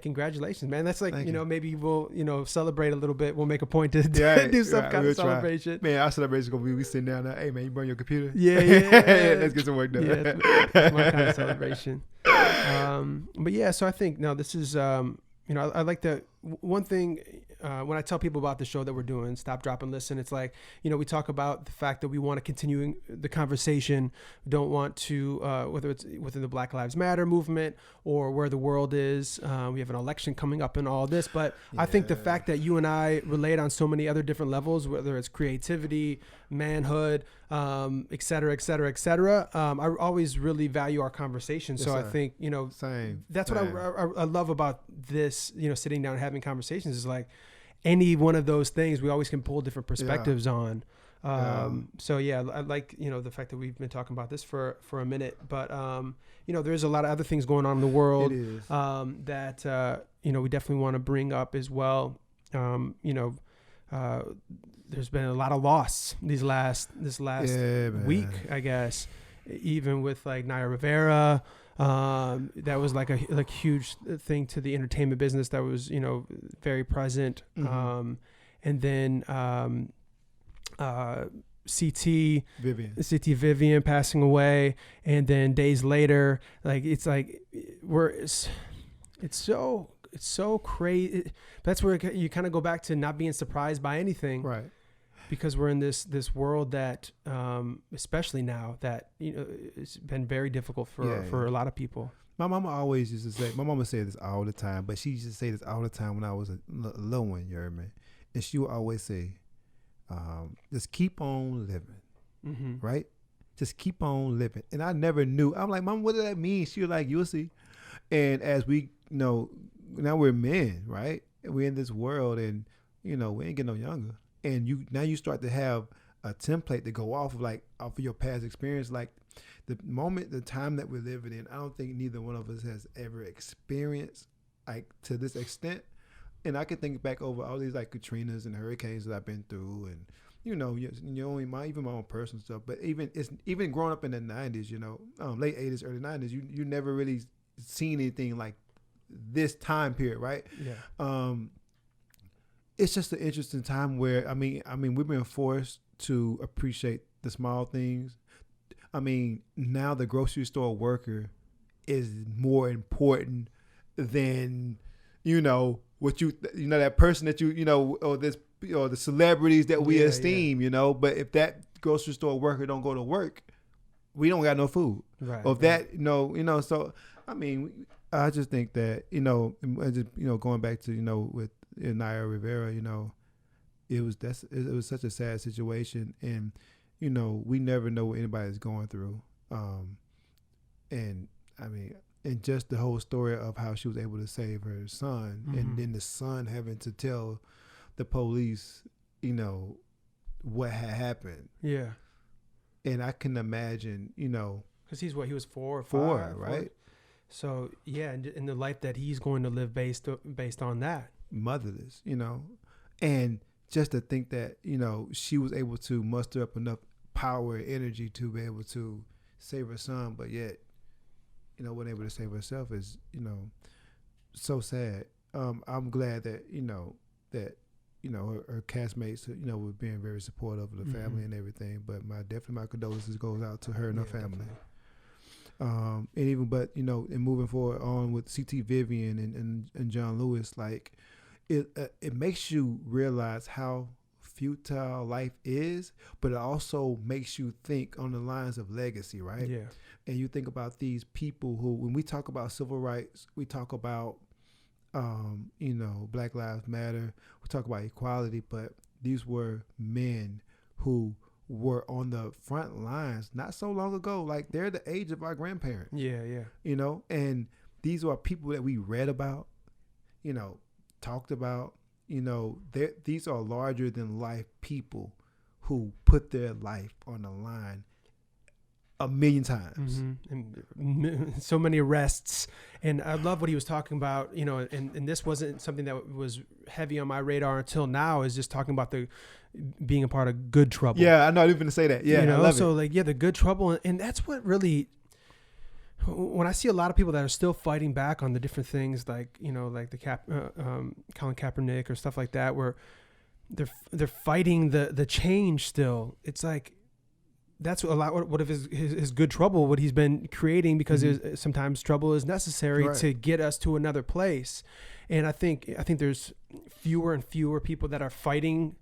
congratulations, man. That's like, maybe we'll, celebrate a little bit. We'll make a point to do some kind of celebration. Man, our celebration is going to be we sitting down there. Hey, man, you burn your computer? Yeah. Let's get some work done. Yeah, that's my kind of celebration. But yeah, so I think, this is, I like that one thing, when I tell people about the show that we're doing, Stop, Drop, and Listen, it's like, we talk about the fact that we want to continue the conversation. We don't want to, whether it's within the Black Lives Matter movement or where the world is. We have an election coming up and all this, but I think the fact that you and I relate on so many other different levels, whether it's creativity, manhood, et cetera, et cetera, et cetera. I always really value our conversation. So I think, that's what I love about this, sitting down and having conversations is like any one of those things, we always can pull different perspectives on. So I like, the fact that we've been talking about this for a minute, but, there's a lot of other things going on in the world, that, we definitely want to bring up as well. There's been a lot of loss this last week, I guess, even with like Naya Rivera. That was like a huge thing to the entertainment business that was, very present. And then CT Vivian passing away, and then days later, like it's like it's so crazy. That's where you kind of go back to not being surprised by anything, right? Because we're in this world that, especially now, that it's been very difficult for a lot of people. My mama always used to say. My mama said this all the time, but she used to say this all the time when I was a little one. You heard me? And she would always say, "Just keep on living, right? Just keep on living." And I never knew. I'm like, "Mama, what does that mean?" She was like, "You'll see." And as we now we're men, right? And we're in this world, and we ain't getting no younger. And you start to have a template to go off of your past experience. Like the time that we're living in, I don't think neither one of us has ever experienced like to this extent and I can think back over all these like Katrinas and hurricanes that I've been through, and you know, even my own personal stuff. But even growing up in the 90s, you know, late 80s, early 90s, you never really seen anything like this time period, right? Yeah. It's just an interesting time where I mean we've been forced to appreciate the small things. I mean, now the grocery store worker is more important than, you know, what that person that you know, or this, or the celebrities that we esteem, you know. But if that grocery store worker don't go to work, we don't got no food. Right. Or if that, you know, so I mean, I just think that, you know, going back to, you know, with Naya Rivera, you know, it was such a sad situation, and you know, we never know what anybody's going through, and I mean, and just the whole story of how she was able to save her son, and then the son having to tell the police, you know, what had happened. Yeah. And I can imagine, you know, because he was 4 or 5, four, right? So yeah, and the life that he's going to live based on that. Motherless, you know, and just to think that, you know, she was able to muster up enough power and energy to be able to save her son, but yet, you know, wasn't able to save herself is, you know, so sad. I'm glad that, you know, her castmates, you know, were being very supportive of the family and everything. But my condolences goes out to her and her family. Definitely. And even, but you know, and moving forward on with C.T. Vivian and John Lewis, like it makes you realize how futile life is, but it also makes you think on the lines of legacy, right? Yeah. And you think about these people who, when we talk about civil rights, we talk about, you know, Black Lives Matter, we talk about equality, but these were men who were on the front lines not so long ago. Like, they're the age of our grandparents. Yeah, yeah. You know, and these are people that we read about, you know, talked about, you know, these are larger than life people who put their life on the line a million times. And so many arrests. And I love what he was talking about, you know, and this wasn't something that was heavy on my radar until now, is just talking about being a part of Good Trouble. Yeah, I know. I didn't even say that. Yeah, you know, I love so it. Like, yeah, the Good Trouble. And that's what really, when I see a lot of people that are still fighting back on the different things, like, you know, like the Colin Kaepernick or stuff like that, where they're fighting the change still. It's like, that's a lot what of his Good Trouble, what he's been creating, because sometimes trouble is necessary to get us to another place. And I think there's fewer and fewer people that are fighting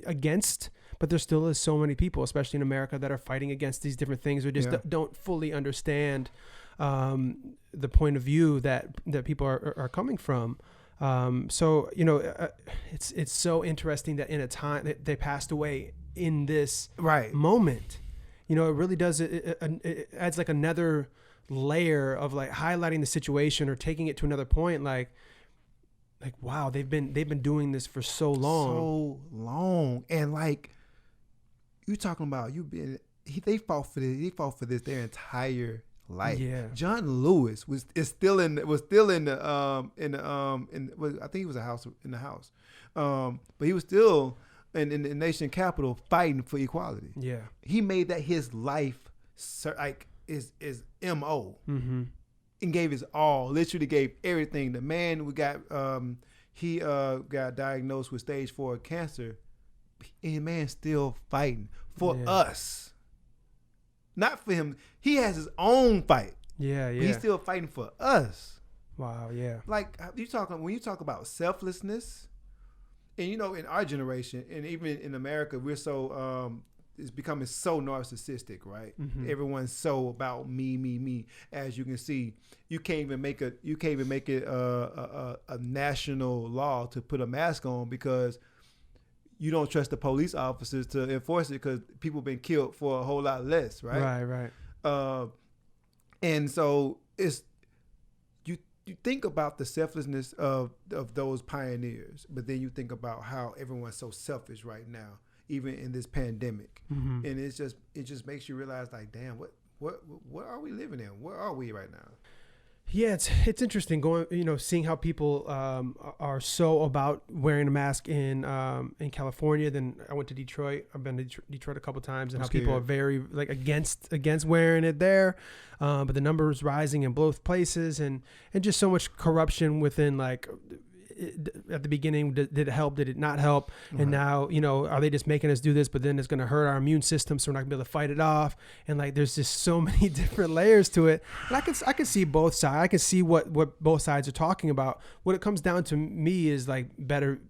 against, but there still is so many people, especially in America, that are fighting against these different things, or just don't fully understand the point of view that people are coming from. So, you know, it's so interesting that in a time that they passed away in this moment. You know, it really does. It adds like another layer of like highlighting the situation or taking it to another point. Like wow, they've been doing this for so long, and like you talking about, they fought for this. They fought for this their entire life. Yeah. John Lewis was still in the I think he was in the house, but he was still in the nation capital fighting for equality. Yeah, he made that his life, like is MO, and gave his all. Literally gave everything. The man got diagnosed with stage 4 cancer, and the man still fighting for us, not for him. He has his own fight. Yeah, yeah. But he's still fighting for us. Wow. Yeah. Like when you talk about selflessness. And, you know, in our generation, and even in America, we're so, it's becoming so narcissistic, right? Everyone's so about me. As you can see, you can't even make it a national law to put a mask on, because you don't trust the police officers to enforce it, because people have been killed for a whole lot less, right? Right. And so you think about the selflessness of those pioneers, but then you think about how everyone's so selfish right now, even in this pandemic. And it just makes you realize, like, damn, what are we living in? Where are we right now? Yeah, it's interesting going, seeing how people are so about wearing a mask in California. Then I went to Detroit. I've been to Detroit a couple times, and how people are very like against wearing it there. But the numbers rising in both places, and just so much corruption within like. At the beginning, did it help? Did it not help? Right. And now, are they just making us do this? But then it's going to hurt our immune system, so we're not going to be able to fight it off. And like, there's just so many different layers to it. And I can see both sides. I can see what both sides are talking about. What it comes down to me is like better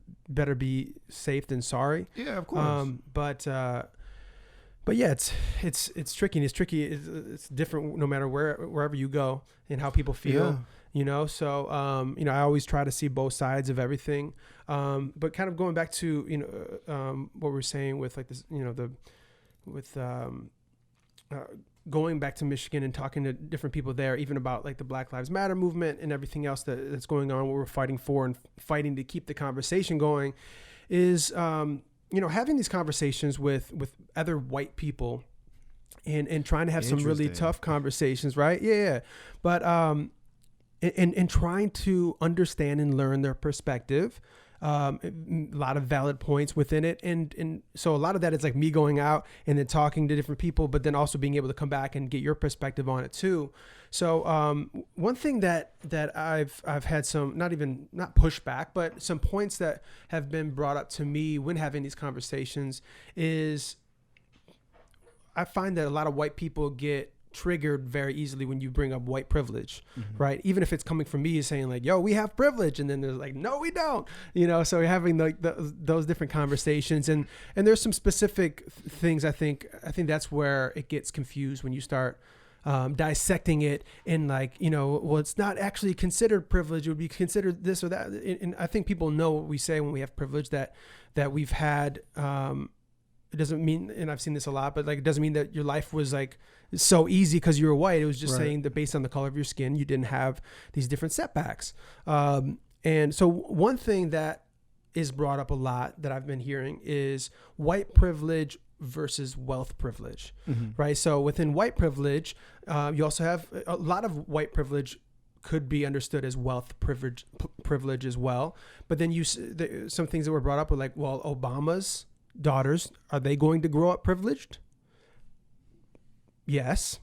be safe than sorry. Yeah, of course. But yeah, it's tricky. It's tricky. It's different no matter wherever you go and how people feel. Yeah. So I always try to see both sides of everything. But kind of going back to what we're saying with like this, going back to Michigan and talking to different people there, even about like the Black Lives Matter movement and everything else that's going on, what we're fighting for and fighting to keep the conversation going, is having these conversations with other white people and trying to have some really tough conversations, right? Yeah. But and trying to understand and learn their perspective. A lot of valid points within it. And so a lot of that is like me going out and then talking to different people, but then also being able to come back and get your perspective on it too. So one thing that I've had some, not pushback, but some points that have been brought up to me when having these conversations is I find that a lot of white people get triggered very easily when you bring up white privilege, right? Even if it's coming from me saying like, yo, we have privilege. And then there's like, no, we don't, so we're having like those different conversations and there's some specific things. I think that's where it gets confused when you start dissecting it and like, well, it's not actually considered privilege. It would be considered this or that. And I think people know what we say when we have privilege that we've had, it doesn't mean, and I've seen this a lot, but like, it doesn't mean that your life was like so easy because you were white. It was just saying that based on the color of your skin, you didn't have these different setbacks. And so one thing that is brought up a lot that I've been hearing is white privilege versus wealth privilege, right? So within white privilege, you also have a lot of white privilege could be understood as wealth privilege as well. But then some things that were brought up were like, well, Obama's daughters, are they going to grow up privileged? Yes,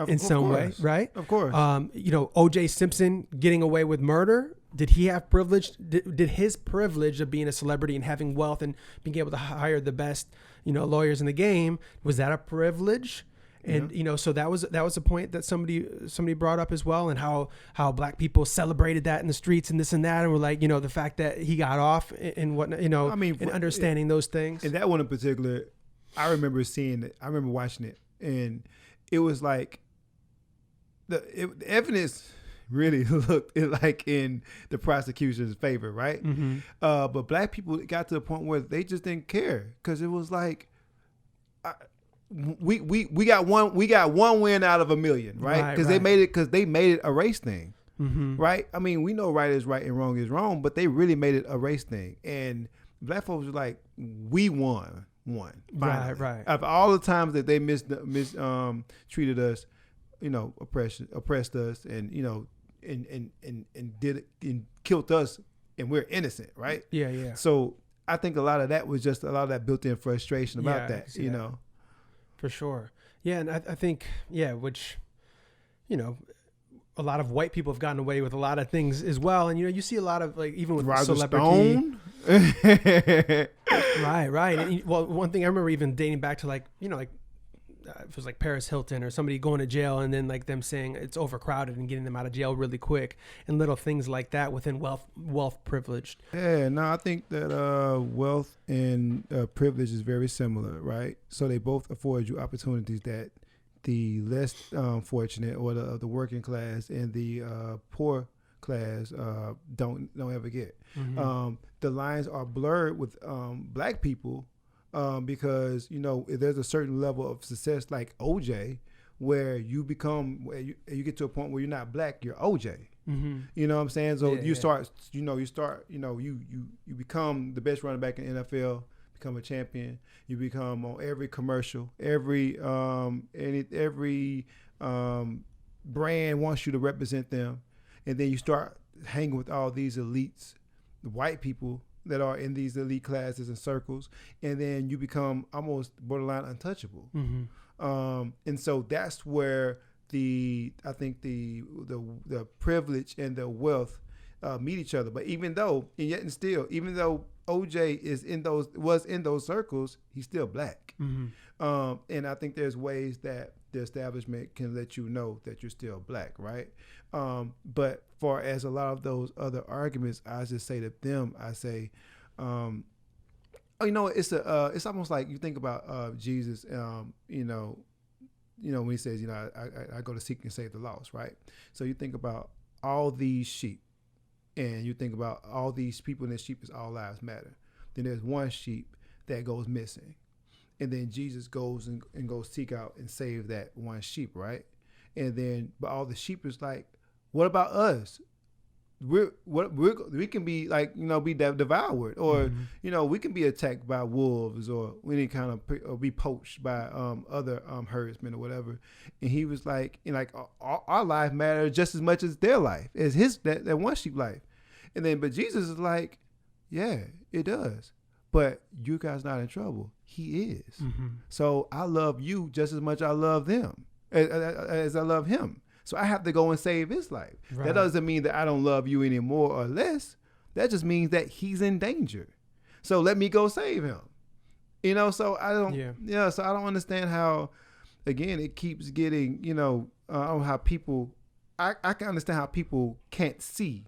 in some way, right? Of course. O.J. Simpson getting away with murder. Did he have privilege? Did his privilege of being a celebrity and having wealth and being able to hire the best, lawyers in the game, was that a privilege? And so that was a point that somebody brought up as well, and how black people celebrated that in the streets and this and that, and were like, the fact that he got off and whatnot, and understanding those things. And that one in particular, I remember seeing it. I remember watching it, and it was like the evidence really looked like in the prosecution's favor, right? But black people got to the point where they just didn't care because it was like. We got one win out of a million, right? Because they made it a race thing, right? I mean, we know right is right and wrong is wrong, but they really made it a race thing. And black folks were like, we won. Finally. Right. After all the times that they treated us, oppressed us, and and did it and killed us, and we're innocent, right? Yeah. So I think a lot of that was just a lot of that built-in frustration about that, For sure. Yeah. And I think, which, a lot of white people have gotten away with a lot of things as well. And, you see a lot of like, even with Roger celebrity. Stone. Right. And, well, one thing I remember even dating back to like, it was like Paris Hilton or somebody going to jail and then like them saying it's overcrowded and getting them out of jail really quick and little things like that within wealth privileged. Yeah, no, I think that wealth and privilege is very similar, right? So they both afford you opportunities that the less fortunate or the working class and the poor class don't ever get. The lines are blurred with black people. Because there's a certain level of success like OJ, where you get to a point where you're not black, you're OJ. You know what I'm saying? So you become the best running back in the NFL, become a champion. You become on every commercial, every brand wants you to represent them. and then you start hanging with all these elites, the white people that are in these elite classes and circles, and then you become almost borderline untouchable. And so that's where I think the privilege and the wealth meet each other. But even though OJ was in those circles, he's still black. And I think there's ways that the establishment can let you know that you're still black, right? But far as a lot of those other arguments, I just say to them, I say, it's almost like you think about Jesus, when he says, I go to seek and save the lost, right? So you think about all these sheep, and you think about all these people, and the sheep is all lives matter. Then there's one sheep that goes missing. And then Jesus goes and goes seek out and save that one sheep, right? And then, but all the sheep is like, what about us? We can be like, be devoured, or we can be attacked by wolves, or we need kind of or be poached by other herdsmen or whatever. And he was like, our life matters just as much as their life, as that one sheep life. And then, but Jesus is like, yeah, it does. But you guys not in trouble. He is. So I love you just as much as I love them, as I love him. So I have to go and save his life. Right. That doesn't mean that I don't love you any more or less. That just means that he's in danger. So let me go save him. So I don't, so I don't understand how, again, it keeps getting, I don't know how people, I can understand how people can't see,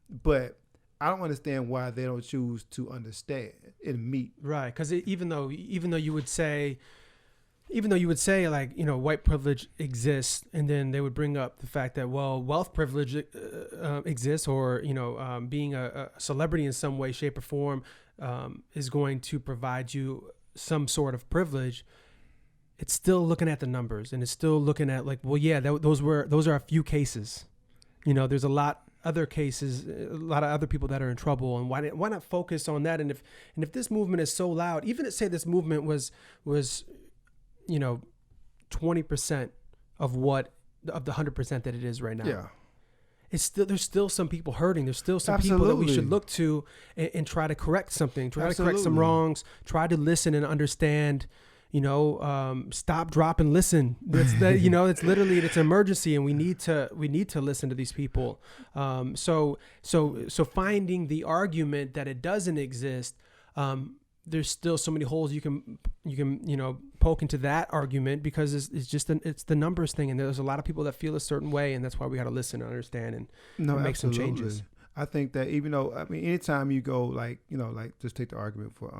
but I don't understand why they don't choose to understand and meet. Right. Because even though you would say, like, white privilege exists, and then they would bring up the fact that, well, wealth privilege exists, or, being a celebrity in some way, shape, or form is going to provide you some sort of privilege. It's still looking at the numbers, and it's still looking at like, well, yeah, those are a few cases. There's a lot other cases, a lot of other people that are in trouble, and why not focus on that? And if this movement is so loud, even if say this movement was 20% of the 100% that it is right now. Yeah. There's still some people hurting. There's still some people that we should look to and try to correct something, try to correct some wrongs, try to listen and understand, stop, drop, and listen. It's literally, it's an emergency, and we need to listen to these people. So finding the argument that it doesn't exist, there's still so many holes you can poke into that argument, because it's the numbers thing, and there's a lot of people that feel a certain way, and that's why we got to listen and understand and make some changes. I think that even though, anytime you go just take the argument for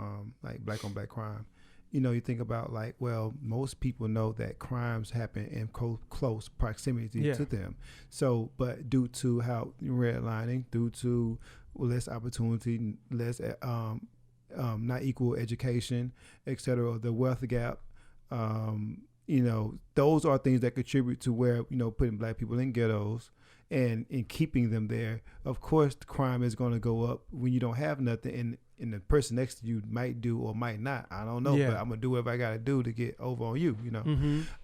like black on black crime, you think about like, well, most people know that crimes happen in close proximity to them. So, but due to how redlining, due to less opportunity, less not equal education, etc., the wealth gap, those are things that contribute to where, putting black people in ghettos and in keeping them there. Of course, the crime is going to go up when you don't have nothing, and the person next to you might do or might not. I don't know, but I'm going to do whatever I got to do to get over on you,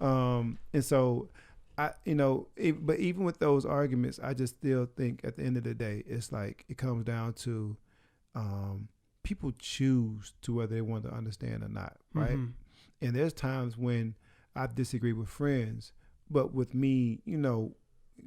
And so, but even with those arguments, I just still think at the end of the day, it's like it comes down to people choose to whether they want to understand or not, right? And there's times when I disagree with friends, but with me,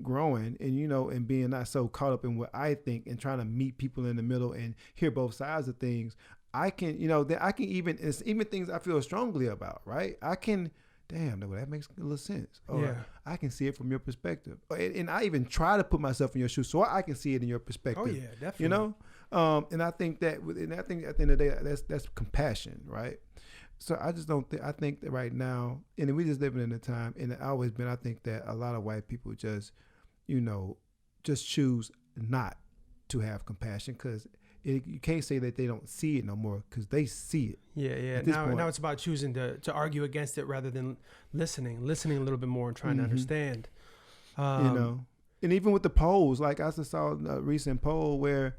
growing and and being not so caught up in what I think and trying to meet people in the middle and hear both sides of things, I can even things I feel strongly about, right? I can, damn, that makes a little sense. Or I can see it from your perspective, and I even try to put myself in your shoes so I can see it in your perspective. Oh yeah, definitely. And I think at the end of the day, that's compassion, right? So I just don't think, I think that right now, and we just living in a time, and it always been, I think that a lot of white people just choose not to have compassion, because you can't say that they don't see it no more, because they see it. Yeah. Now it's about choosing to argue against it rather than listening a little bit more and trying to understand. And even with the polls, like I just saw a recent poll where,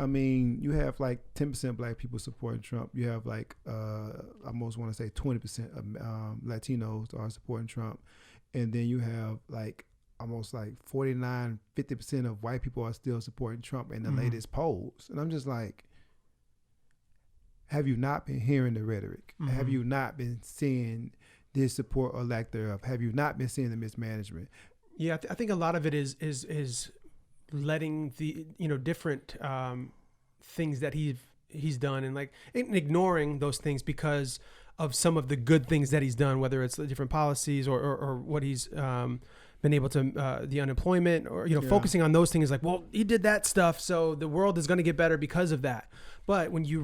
you have like 10% black people supporting Trump. You have like, I almost want to say 20% of Latinos are supporting Trump. And then you have like almost like 49-50% of white people are still supporting Trump in the latest polls. And I'm just like, have you not been hearing the rhetoric? Have you not been seeing this support or lack thereof? Have you not been seeing the mismanagement? Yeah, I think a lot of it is letting the different things that he's done and ignoring those things because of some of the good things that he's done, whether it's the different policies or what he's been able to, the unemployment or, focusing on those things like, well, he did that stuff, so the world is going to get better because of that. But when you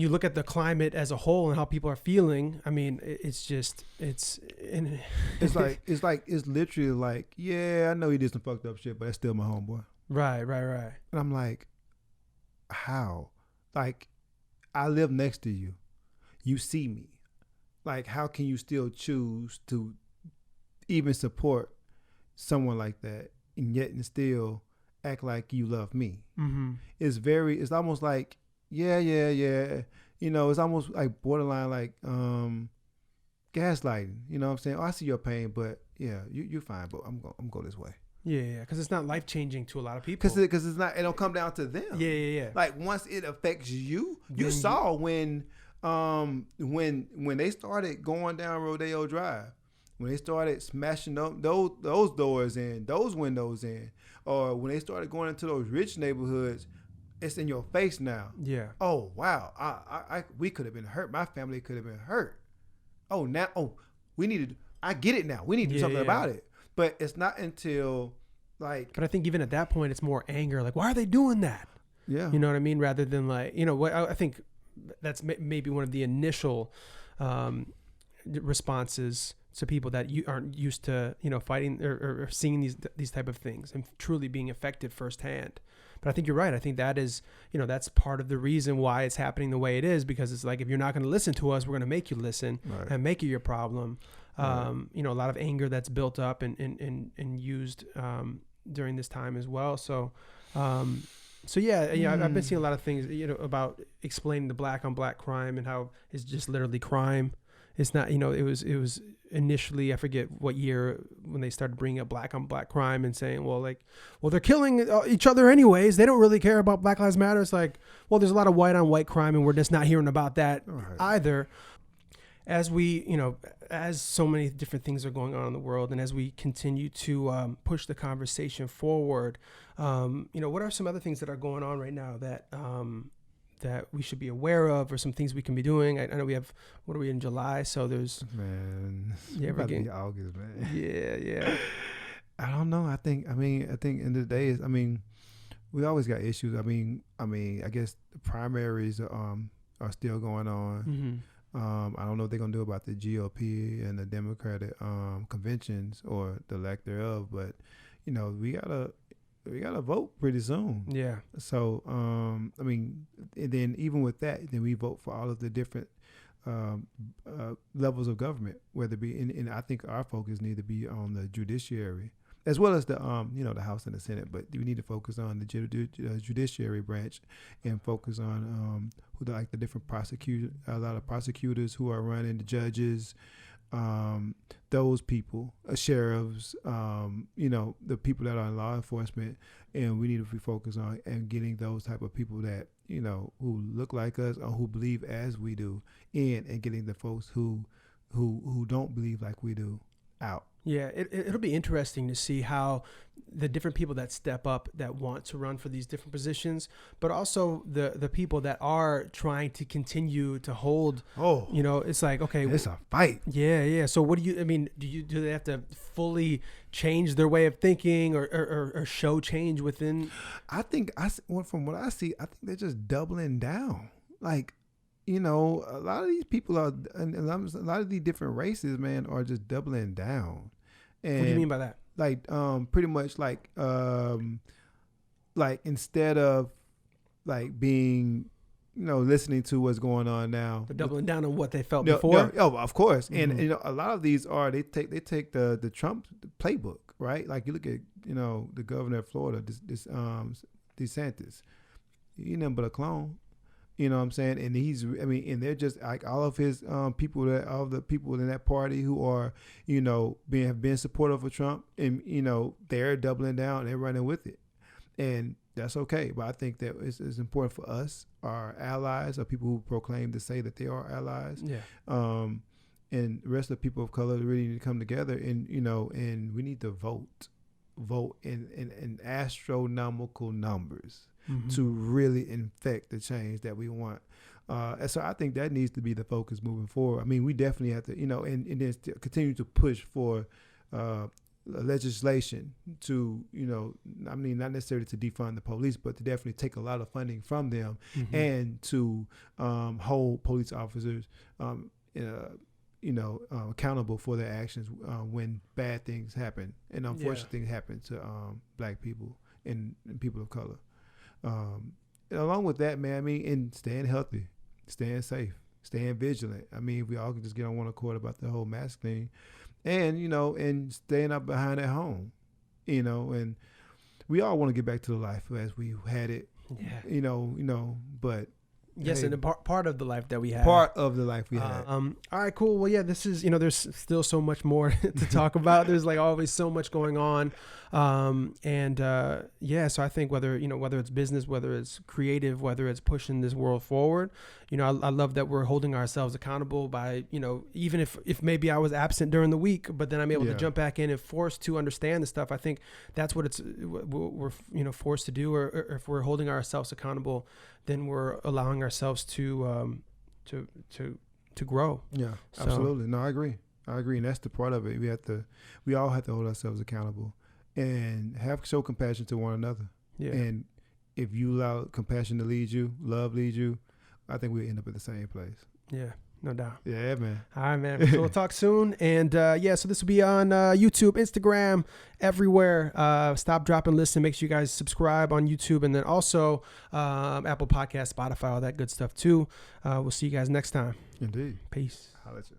look at the climate as a whole and how people are feeling, I mean, it's literally like, yeah, I know he did some fucked up shit, but that's still my homeboy. Right. And I'm like, how? Like, I live next to you. You see me. Like, how can you still choose to even support someone like that and still act like you love me? It's almost like, yeah. It's almost like borderline like gaslighting. You know what I'm saying? Oh, I see your pain, but yeah, you're fine, but I'm go this way. Yeah, because it's not life-changing to a lot of people. Because it's not. It don't come down to them. Yeah. Like once it affects you, you saw when they started going down Rodeo Drive, when they started smashing those doors in, those windows in, or when they started going into those rich neighborhoods, it's in your face now. Yeah. Oh wow, we could have been hurt. My family could have been hurt. We needed. I get it now. We need to do something about it. But it's not until But I think even at that point, it's more anger. Like, why are they doing that? Yeah. You know what I mean? Rather than what I think that's maybe one of the initial responses to people that you aren't used to, fighting or seeing these type of things and truly being affected firsthand. But I think you're right. I think that is, that's part of the reason why it's happening the way it is, because it's like, if you're not going to listen to us, we're going to make you listen and make it your problem. A lot of anger that's built up and used during this time as well. So I've been seeing a lot of things, about explaining the black on black crime and how it's just literally crime. It's not, it was initially, I forget what year, when they started bringing up black on black crime and saying, well, they're killing each other anyways. They don't really care about Black Lives Matter. It's like, well, there's a lot of white on white crime and we're just not hearing about that either. As we, as so many different things are going on in the world, and as we continue to push the conversation forward, what are some other things that are going on right now that that we should be aware of, or some things we can be doing? I know we have, what are we in July? So there's about to be August, man. Yeah. I don't know. I think in the day is, we always got issues. I guess the primaries are still going on. I don't know what they're gonna do about the GOP and the Democratic conventions or the lack thereof, but we gotta vote pretty soon. Yeah. So and then even with that, then we vote for all of the different levels of government, whether it be and I think our focus need to be on the judiciary as well as the the House and the Senate, but we need to focus on the judiciary branch and focus on the different a lot of prosecutors who are running, the judges, those people, sheriffs, the people that are in law enforcement, and we need to be focused on and getting those type of people that who look like us or who believe as we do in, and getting the folks who don't believe like we do out. Yeah, it'll be interesting to see how the different people that step up, that want to run for these different positions, but also the people that are trying to continue to hold. It's like, okay, it's a fight. Yeah. So what do they have to fully change their way of thinking or show change within? I think from what I see, I think they're just doubling down. Like, a lot of these people are, and a lot of these different races, man, are just doubling down. And what do you mean by that? Like, pretty much like instead of like being, listening to what's going on now, but doubling down on what they felt before. Of course. Mm-hmm. And a lot of these are, they take the Trump playbook, right? Like you look at, the governor of Florida, this DeSantis, he nothing but a clone. You know what I'm saying? And and they're just like all of his people, all the people in that party who are, have been supportive of Trump, and they're doubling down, they're running with it, and that's okay. But I think that it's important for us, our allies, or people who proclaim to say that they are allies, and the rest of the people of color really need to come together, and and we need to vote in astronomical numbers. Mm-hmm. To really infect the change that we want. And so I think that needs to be the focus moving forward. I mean, we definitely have to, and then continue to push for legislation to, not necessarily to defund the police, but to definitely take a lot of funding from them, mm-hmm. and to hold police officers, accountable for their actions when bad things happen and unfortunate things happen to black people and people of color. And along with that, man, and staying healthy, staying safe, staying vigilant. I mean, we all can just get on one accord about the whole mask thing, and and staying up behind at home, and we all want to get back to the life as we had it, but. Yes, and part of the life that we had. Part of the life we had. All right, cool. Well, yeah, this is, there's still so much more to talk about. There's like always so much going on. So I think whether it's business, whether it's creative, whether it's pushing this world forward, I love that we're holding ourselves accountable by, even if maybe I was absent during the week, but then I'm able to jump back in and forced to understand the stuff. I think that's what we're forced to do, or if we're holding ourselves accountable, then we're allowing ourselves to grow. Yeah, so. Absolutely. No, I agree. And that's the part of it. We all have to hold ourselves accountable and show compassion to one another. Yeah. And if you allow compassion to lead you, love lead you, I think we'll end up at the same place. Yeah, no doubt. Yeah, man. All right, man. So we'll talk soon. And so this will be on YouTube, Instagram, everywhere. Stop, drop, and listen. Make sure you guys subscribe on YouTube, and then also Apple Podcasts, Spotify, all that good stuff too. We'll see you guys next time. Indeed. Peace. Holla at you.